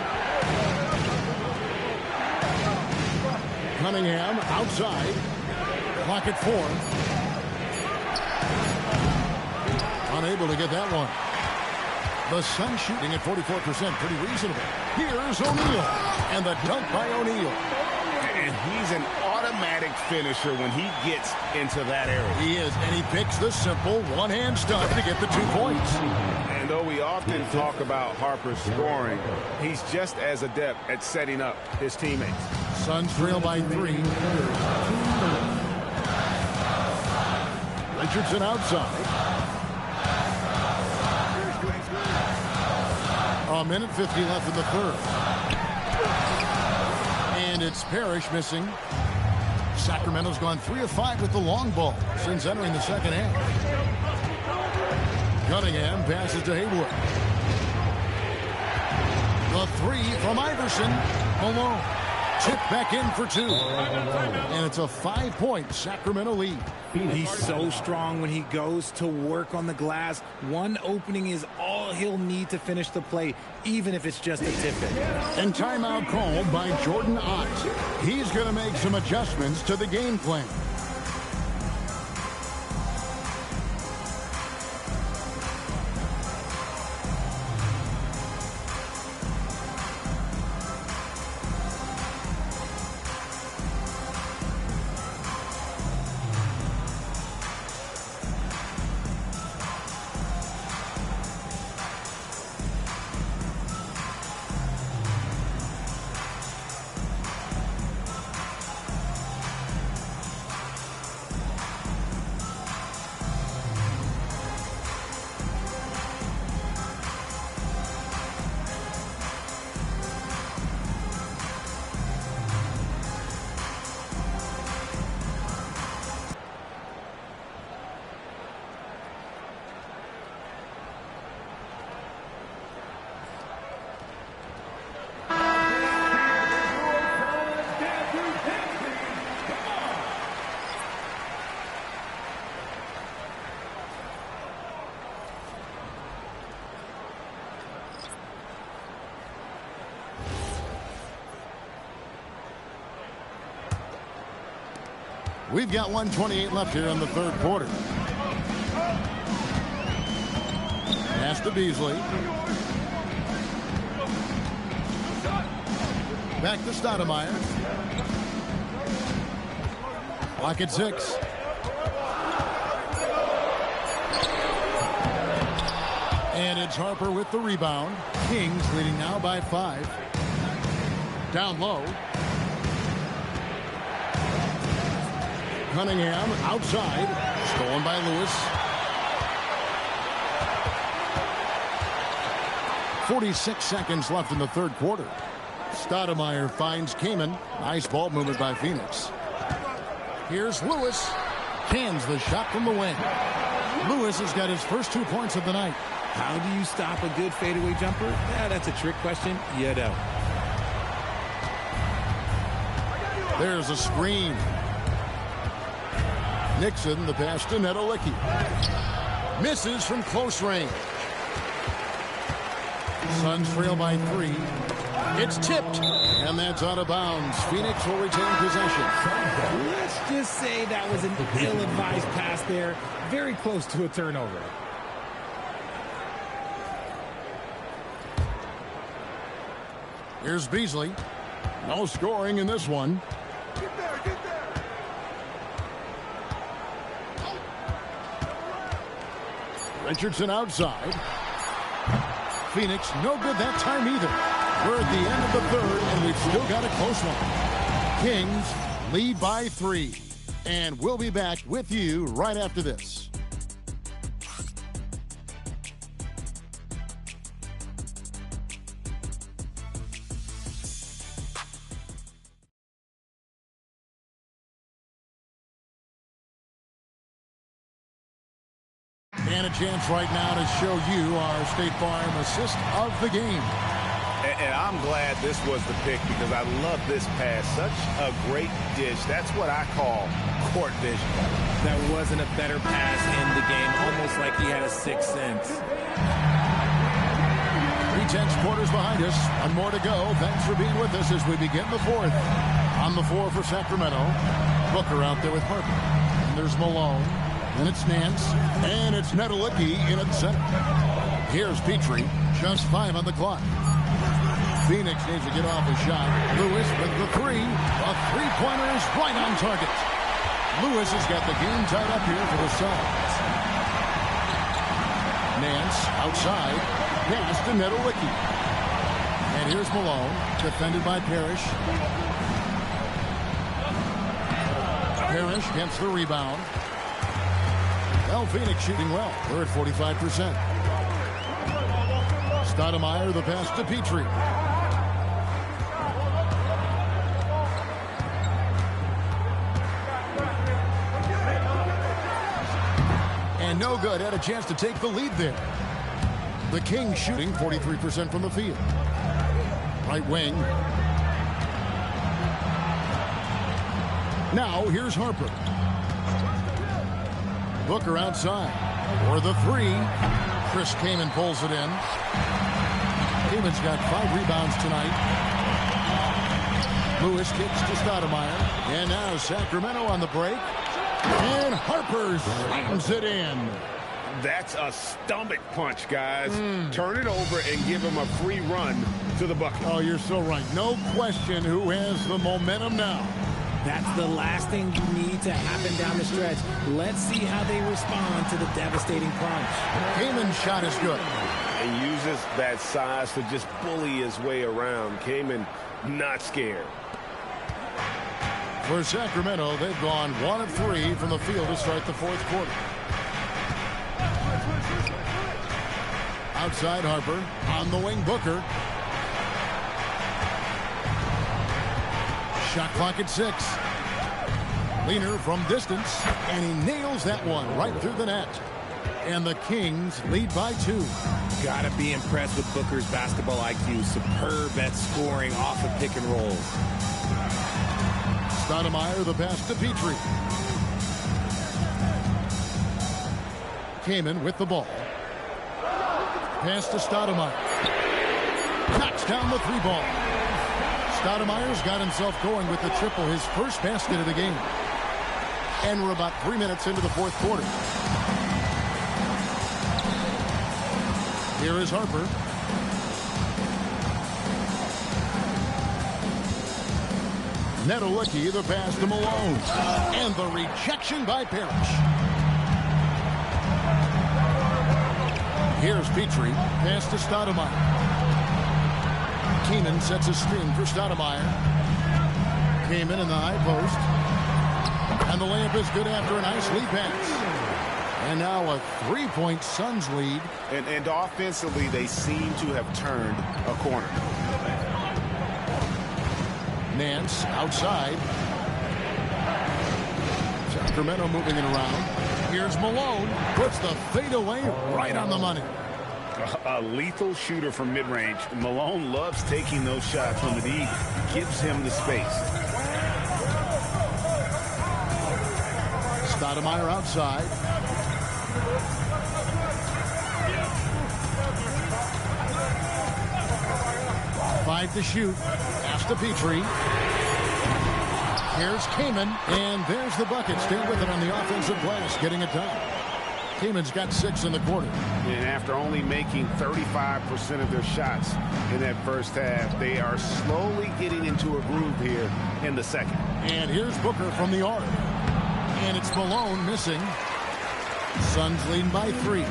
Cunningham outside. Clock at 4. Unable to get that one. The Suns shooting at 44%. Pretty reasonable. Here's O'Neal. And the dunk by O'Neal. And he's an automatic finisher when he gets into that area. He is, and he picks the simple one-hand stuff to get the 2 points. And though we often talk about Harper's scoring, he's just as adept at setting up his teammates. Suns trail by 3. Richardson outside. A minute 50 left in the third. And it's Parrish missing. Sacramento's gone 3 of 5 with the long ball since entering the second half. Cunningham passes to Haywood. The 3 from Iverson. Malone. Tipped back in for two. And it's a 5-point Sacramento lead. He's so strong when he goes to work on the glass. One opening is all he'll need to finish the play, even if it's just a tip-in. And timeout called by Jordan Ott. He's going to make some adjustments to the game plan. We've got 1:28 left here in the third quarter. Pass to Beasley. Back to Stoudemire. Clock at 6. And it's Harper with the rebound. Kings leading now by 5. Down low. Cunningham outside. Stolen by Lewis. 46 seconds left in the third quarter. Stoudemire finds Kaman. Nice ball movement by Phoenix. Here's Lewis. Cans the shot from the wing. Lewis has got his first 2 points of the night. How do you stop a good fadeaway jumper? Yeah, that's a trick question. You don't. There's a screen. Nixon, the pass to Nedolicki. Misses from close range. Suns trail by 3. It's tipped, and that's out of bounds. Phoenix will retain possession. Let's just say that was an ill-advised pass there. Very close to a turnover. Here's Beasley. No scoring in this one. Richardson outside. Phoenix no good that time either. We're at the end of the third, and we've still got a close one. Kings lead by 3. And we'll be back with you right after this. And a chance right now to show you our State Farm assist of the game. And I'm glad this was the pick because I love this pass. Such a great dish. That's what I call court vision. That wasn't a better pass in the game. Almost like he had a sixth sense. 3/10 quarters behind us. One more to go. Thanks for being with us as we begin the fourth. On the floor for Sacramento. Booker out there with Harper. And there's Malone. And it's Nance. And it's Nedolicki in at center. Here's Petrie. Just 5 on the clock. Phoenix needs to get off a shot. Lewis with the 3. A three-pointer is right on target. Lewis has got the game tied up here for the Suns. Nance outside. Pass to Nedolicki. And here's Malone. Defended by Parrish. Parrish gets the rebound. Well, Phoenix shooting well. They're at 45%. Stoudemire, the pass to Petrie. And no good. Had a chance to take the lead there. The Kings shooting 43% from the field. Right wing. Now here's Harper. Booker outside for the three. Chris Kaman pulls it in. Kaman's got 5 rebounds tonight. Lewis kicks to Stoudemire. And now Sacramento on the break. And Harper slams it in. That's a stomach punch, guys. Turn it over and give him a free run to the bucket. Oh, you're so right. No question who has the momentum now. That's the last thing you need to happen down the stretch. Let's see how they respond to the devastating punch. Kaman's shot is good. And uses that size to just bully his way around. Kaman not scared. For Sacramento, they've gone 1 of 3 from the field to start the 4th quarter. Outside Harper, on the wing Booker. Shot clock at 6. Leaner from distance, and he nails that one right through the net. And the Kings lead by 2. Gotta be impressed with Booker's basketball IQ. Superb at scoring off of pick and rolls. Stoudemire, the pass to Petrie. Kaman with the ball. Pass to Stoudemire. Knocks down the 3-ball. Stoudemire's got himself going with the triple, his first basket of the game. And we're about 3 minutes into the 4th quarter. Here is Harper. Nedolicki, the pass to Malone. And the rejection by Parrish. Here's Petrie. Pass to Stoudemire. Kaman sets a screen for Stoudemire. Kaman in the high post. And the layup is good after a nice lead pass. And now a 3-point Suns lead. And offensively, they seem to have turned a corner. Nance outside. Sacramento moving it around. Here's Malone. Puts the fadeaway right on the money. A lethal shooter from mid-range. Malone loves taking those shots when the D gives him the space. Stoudemire outside. Five to shoot. Pass to Petrie. Here's Kaman, and there's the bucket. Stay with it on the offensive glass, getting it done. Kaman's got 6 in the quarter. And after only making 35% of their shots in that first half, they are slowly getting into a groove here in the second. And here's Booker from the arc. And it's Malone missing. Suns leading by 3.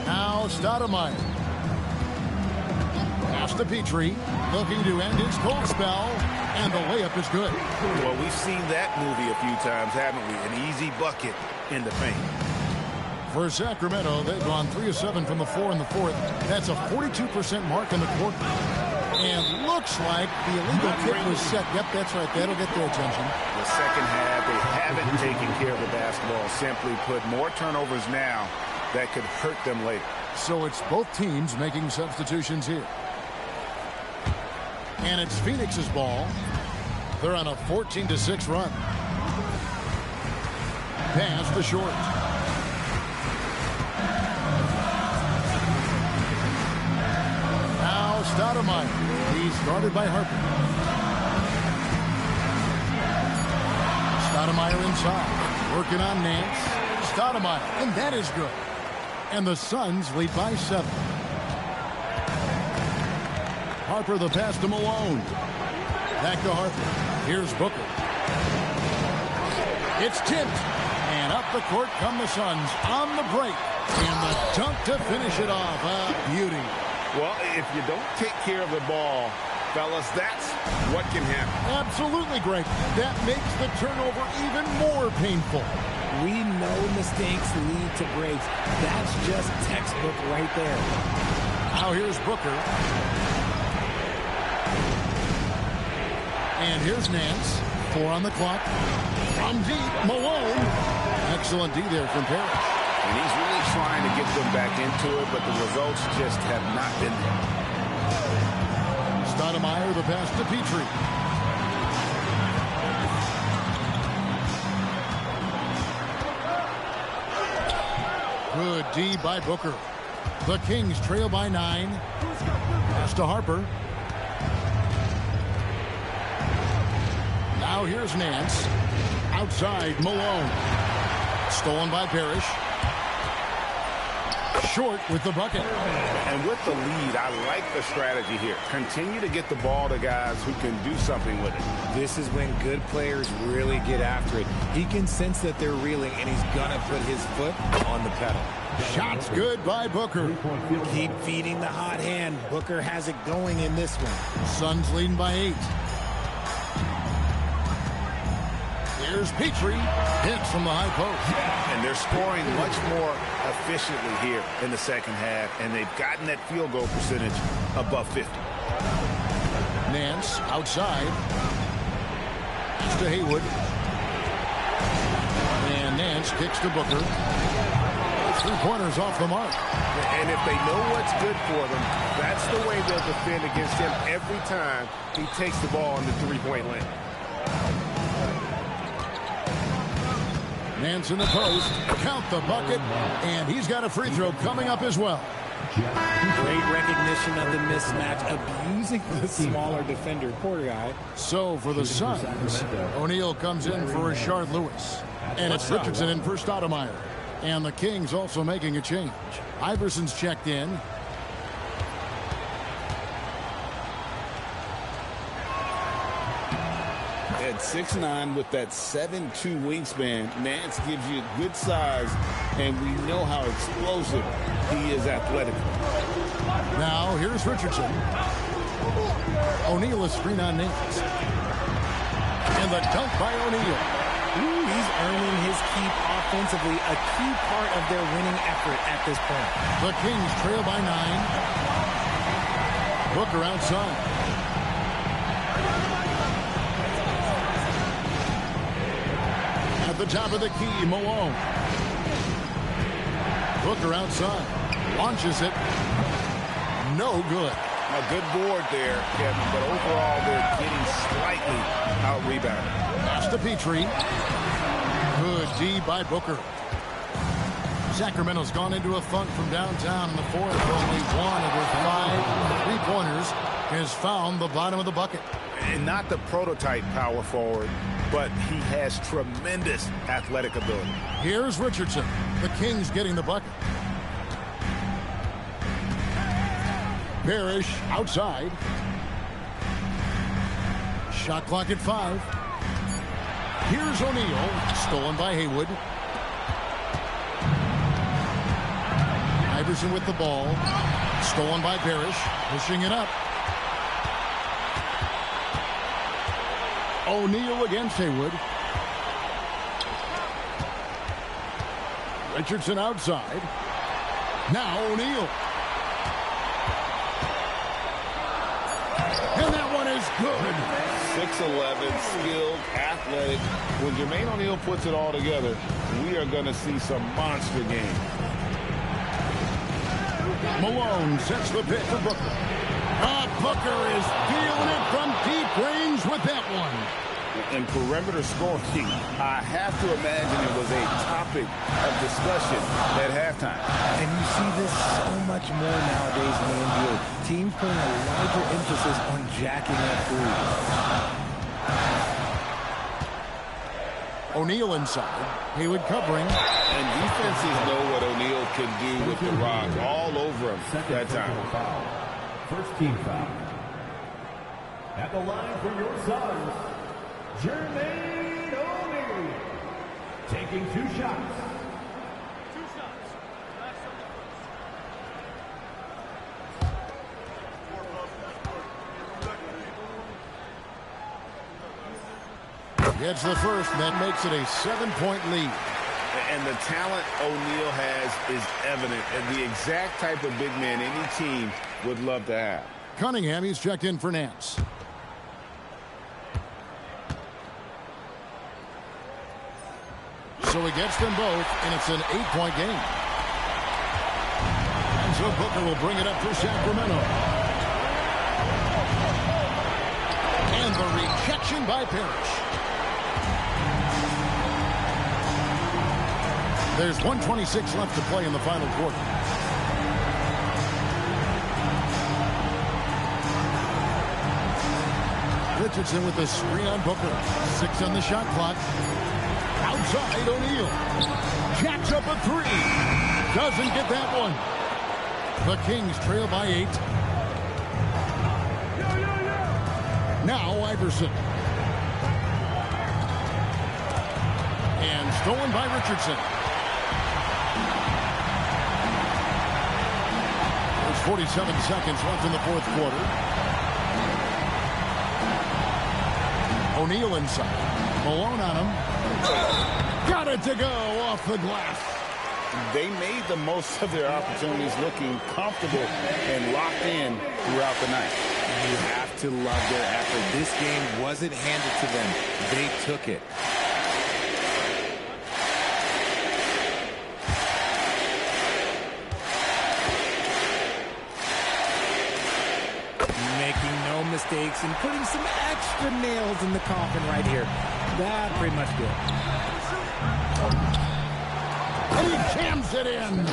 Now Stoudemire. Pass to Petrie. Looking to end his cold spell. And the layup is good. Well, we've seen that movie a few times, haven't we? An easy bucket in the paint. For Sacramento, they've gone 3 of 7 from the floor in the 4th. That's a 42% mark in the quarter. And looks like the illegal kick was set. Yep, that's right. That'll get their attention. The second half, they haven't taken care of the basketball. Simply put, more turnovers now that could hurt them later. So it's both teams making substitutions here. And it's Phoenix's ball. They're on a 14-6 run. Pass to Short. Now Stoudemire. He's guarded by Harper. Stoudemire inside. Working on Nance. Stoudemire. And that is good. And the Suns lead by 7. Harper the pass to Malone. Back to Harper. Here's Booker. It's tipped. And up the court come the Suns on the break. And the dunk to finish it off. A beauty. Well, if you don't take care of the ball, fellas, that's what can happen. Absolutely, Greg. That makes the turnover even more painful. We know mistakes lead to breaks. That's just textbook right there. Now here's Booker. And here's Nance. 4 on the clock. From deep, Malone. Excellent D there from Parrish. And he's really trying to get them back into it, but the results just have not been there. Stoudemire, the pass to Petrie. Good D by Booker. The Kings trail by 9. Pass to Harper. Now here's Nance. Outside, Malone. Stolen by Parrish. Short with the bucket. And with the lead, I like the strategy here. Continue to get the ball to guys who can do something with it. This is when good players really get after it. He can sense that they're reeling, and he's going to put his foot on the pedal. Shots good by Booker. Keep feeding the hot hand. Booker has it going in this one. Suns leading by 8. Here's Petrie. Hits from the high post. And they're scoring much more efficiently here in the second half, and they've gotten that field goal percentage above 50. Nance outside. It's to Haywood. And Nance kicks to Booker. 3-pointers off the mark. And if they know what's good for them, that's the way they'll defend against him every time he takes the ball in the three-point lane. Nance in the post. Count the bucket. And he's got a free throw coming up as well. Great recognition of the mismatch, abusing the smaller defender. Poor guy. So for the Suns, O'Neal comes in for Rashard Lewis. And it's Richardson in for Stoudemire. And the Kings also making a change. Iverson's checked in. At 6'9" with that 7'2" wingspan, Nance gives you good size, and we know how explosive he is athletically. Now here's Richardson. O'Neal is screen on Nance. And the dunk by O'Neal. He's earning his keep offensively, a key part of their winning effort at this point. The Kings trail by 9. Booker outside. At the top of the key, Malone. Booker outside. Launches it. No good. A good board there, Kevin, but overall they're getting slightly out-rebounded. Pass to Petrie. Good D by Booker. Sacramento's gone into a funk from downtown in the fourth. Only one of their 5 3-pointers has found the bottom of the bucket. And not the prototype power forward, but he has tremendous athletic ability. Here's Richardson. The Kings getting the bucket. Parrish outside. Shot clock at 5. Here's O'Neal. Stolen by Haywood. Iverson with the ball. Stolen by Parrish. Pushing it up. O'Neal against Haywood. Richardson outside. Now O'Neal. And that one is good. 6'11", skilled, athletic. When Jermaine O'Neal puts it all together, we are going to see some monster games. Malone sets the pick for Booker. Booker is feeling it from deep range with that one. In perimeter scoring, I have to imagine it was a topic of discussion at halftime. And you see this so much more nowadays in the NBA. Teams putting a larger emphasis on jacking up threes. O'Neal inside. Haywood covering. And defenses know what O'Neal can do with the rock all over him that time. First team foul. At the line for your Suns, Jermaine O'Neal. Taking 2 shots. Gets the first, and that makes it a 7-point lead. And the talent O'Neal has is evident, and the exact type of big man any team would love to have. Cunningham, he's checked in for Nance. So he gets them both, and it's an 8-point game. And so Booker will bring it up for Sacramento. And the rejection by Parrish. There's 1:26 left to play in the final quarter. Richardson with the screen on Booker. 6 on the shot clock. Outside, O'Neal. Jacks up a 3. Doesn't get that one. The Kings trail by 8. Now Iverson. And stolen by Richardson. There's 47 seconds left in the fourth quarter. O'Neal inside. Malone on him. Got it to go off the glass. They made the most of their opportunities, looking comfortable and locked in throughout the night. You have to love their effort. This game wasn't handed to them. They took it. Making no mistakes and putting some extra nails in the coffin right here. That pretty much did. And he jams it in.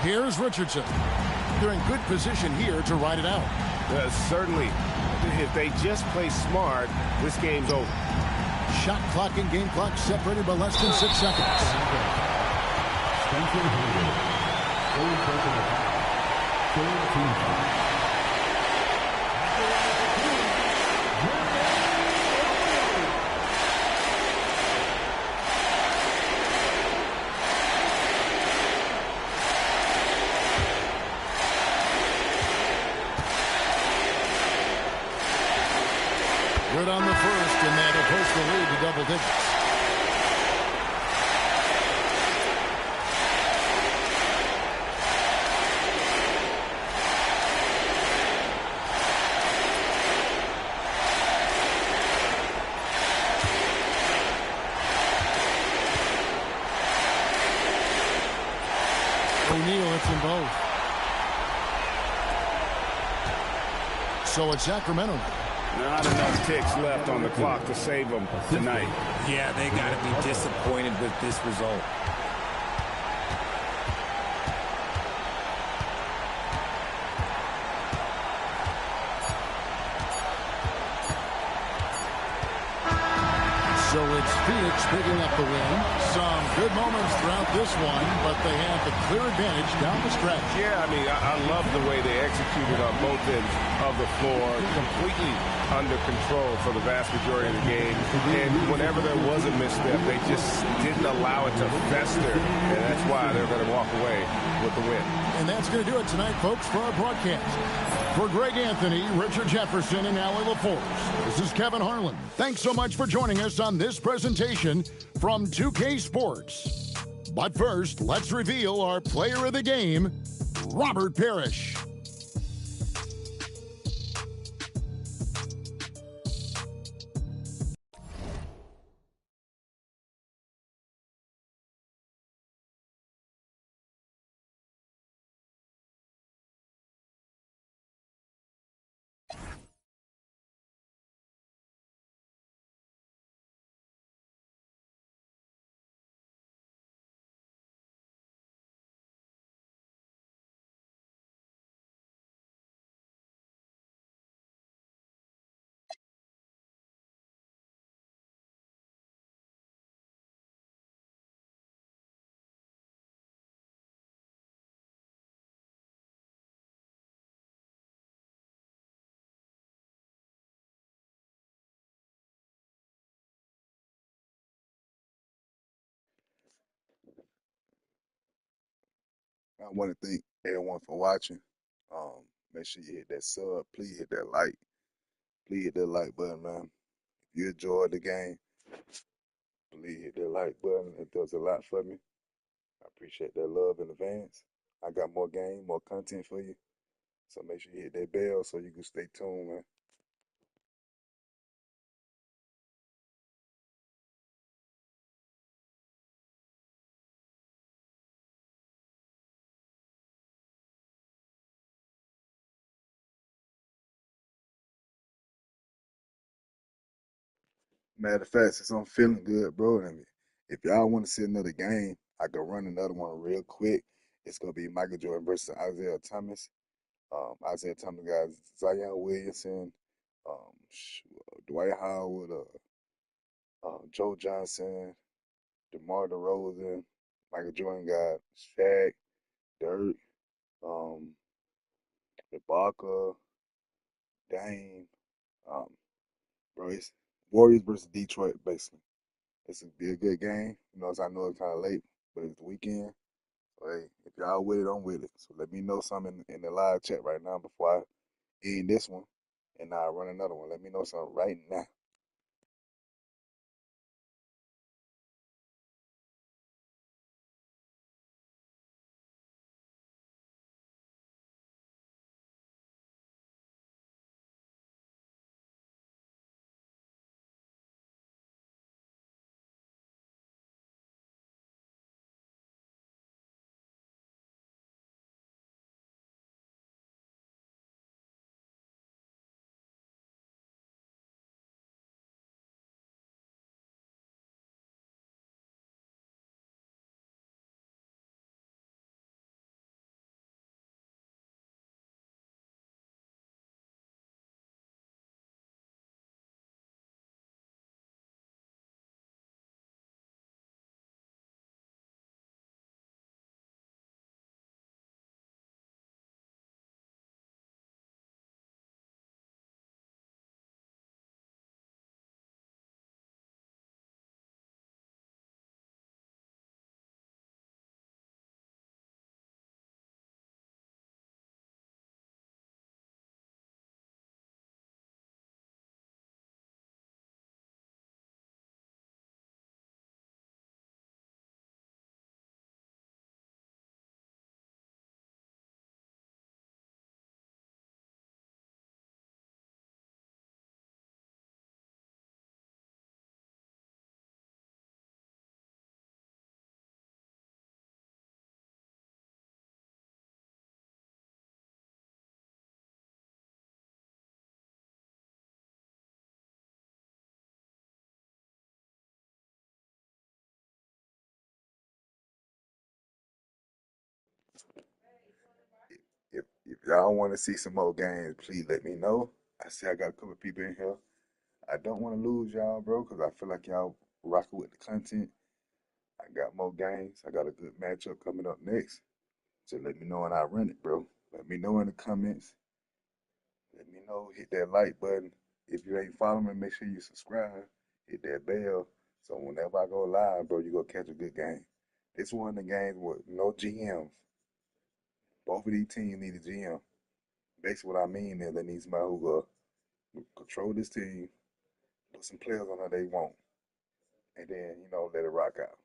Here's Richardson. They're in good position here to ride it out. Certainly, if they just play smart, this game's over. Shot clock and game clock separated by less than 6 seconds. Good on the first, and that'll push the lead to double digits. O'Neal hits them both. So it's Sacramento now. Not enough ticks left on the clock to save them tonight. Yeah, they got to be disappointed with this result. So it's Phoenix picking up the win. Some good moments throughout this one, but they have the clear advantage down the stretch. Yeah, I mean, I love the way they executed on both ends of the floor. Completely under control for the vast majority of the game. And whenever there was a misstep, they just didn't allow it to fester. And that's why they're going to walk away with the win. And that's going to do it tonight, folks, for our broadcast. For Greg Anthony, Richard Jefferson, and Allie LaForce, this is Kevin Harlan. Thanks so much for joining us on this presentation from 2K Sports. But first, let's reveal our player of the game, Robert Parrish. I want to thank everyone for watching. Make sure you hit that sub. Please hit that like. Please hit that like button, man. If you enjoyed the game, please hit that like button. It does a lot for me. I appreciate that love in advance. I got more game, more content for you. So make sure you hit that bell so you can stay tuned, man. Matter of fact, since I'm feeling good, bro, and if y'all want to see another game, I could run another one real quick. It's gonna be Michael Jordan versus Isaiah Thomas. Isaiah Thomas got Zion Williamson, Dwight Howard, Joe Johnson, DeMar DeRozan. Michael Jordan got Shaq, Dirk, um, Ibaka, Dame. Um, bro, it's Warriors versus Detroit, basically. It's gonna be a good game. I know it's kind of late, but it's the weekend. So, hey, if y'all with it, I'm with it. So let me know something in the live chat right now before I end this one, and I'll run another one. Let me know something right now. If y'all want to see some more games, please let me know. I see I got a couple of people in here. I don't want to lose y'all, bro, because I feel like y'all rocking with the content. I got more games. I got a good matchup coming up next. So let me know and I'll run it, bro. Let me know in the comments. Let me know. Hit that like button. If you ain't following me, make sure you subscribe. Hit that bell. So whenever I go live, bro, you go catch a good game. This one of the games with no GMs. Both of these teams need a GM. Basically, what I mean is they need somebody who will control this team, put some players on how they want, and then, let it rock out.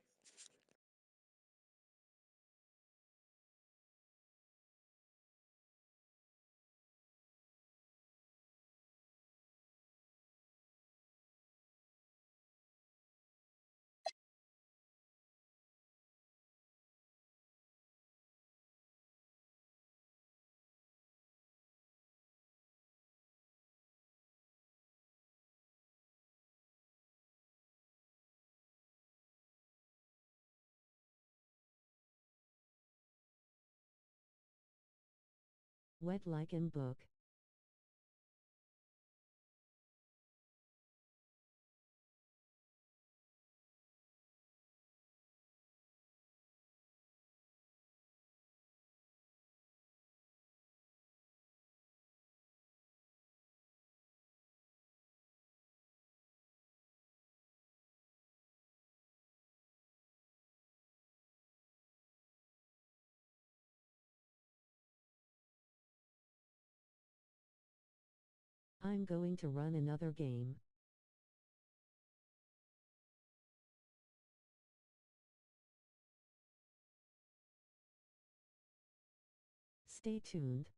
Wet like in book. I'm going to run another game. Stay tuned.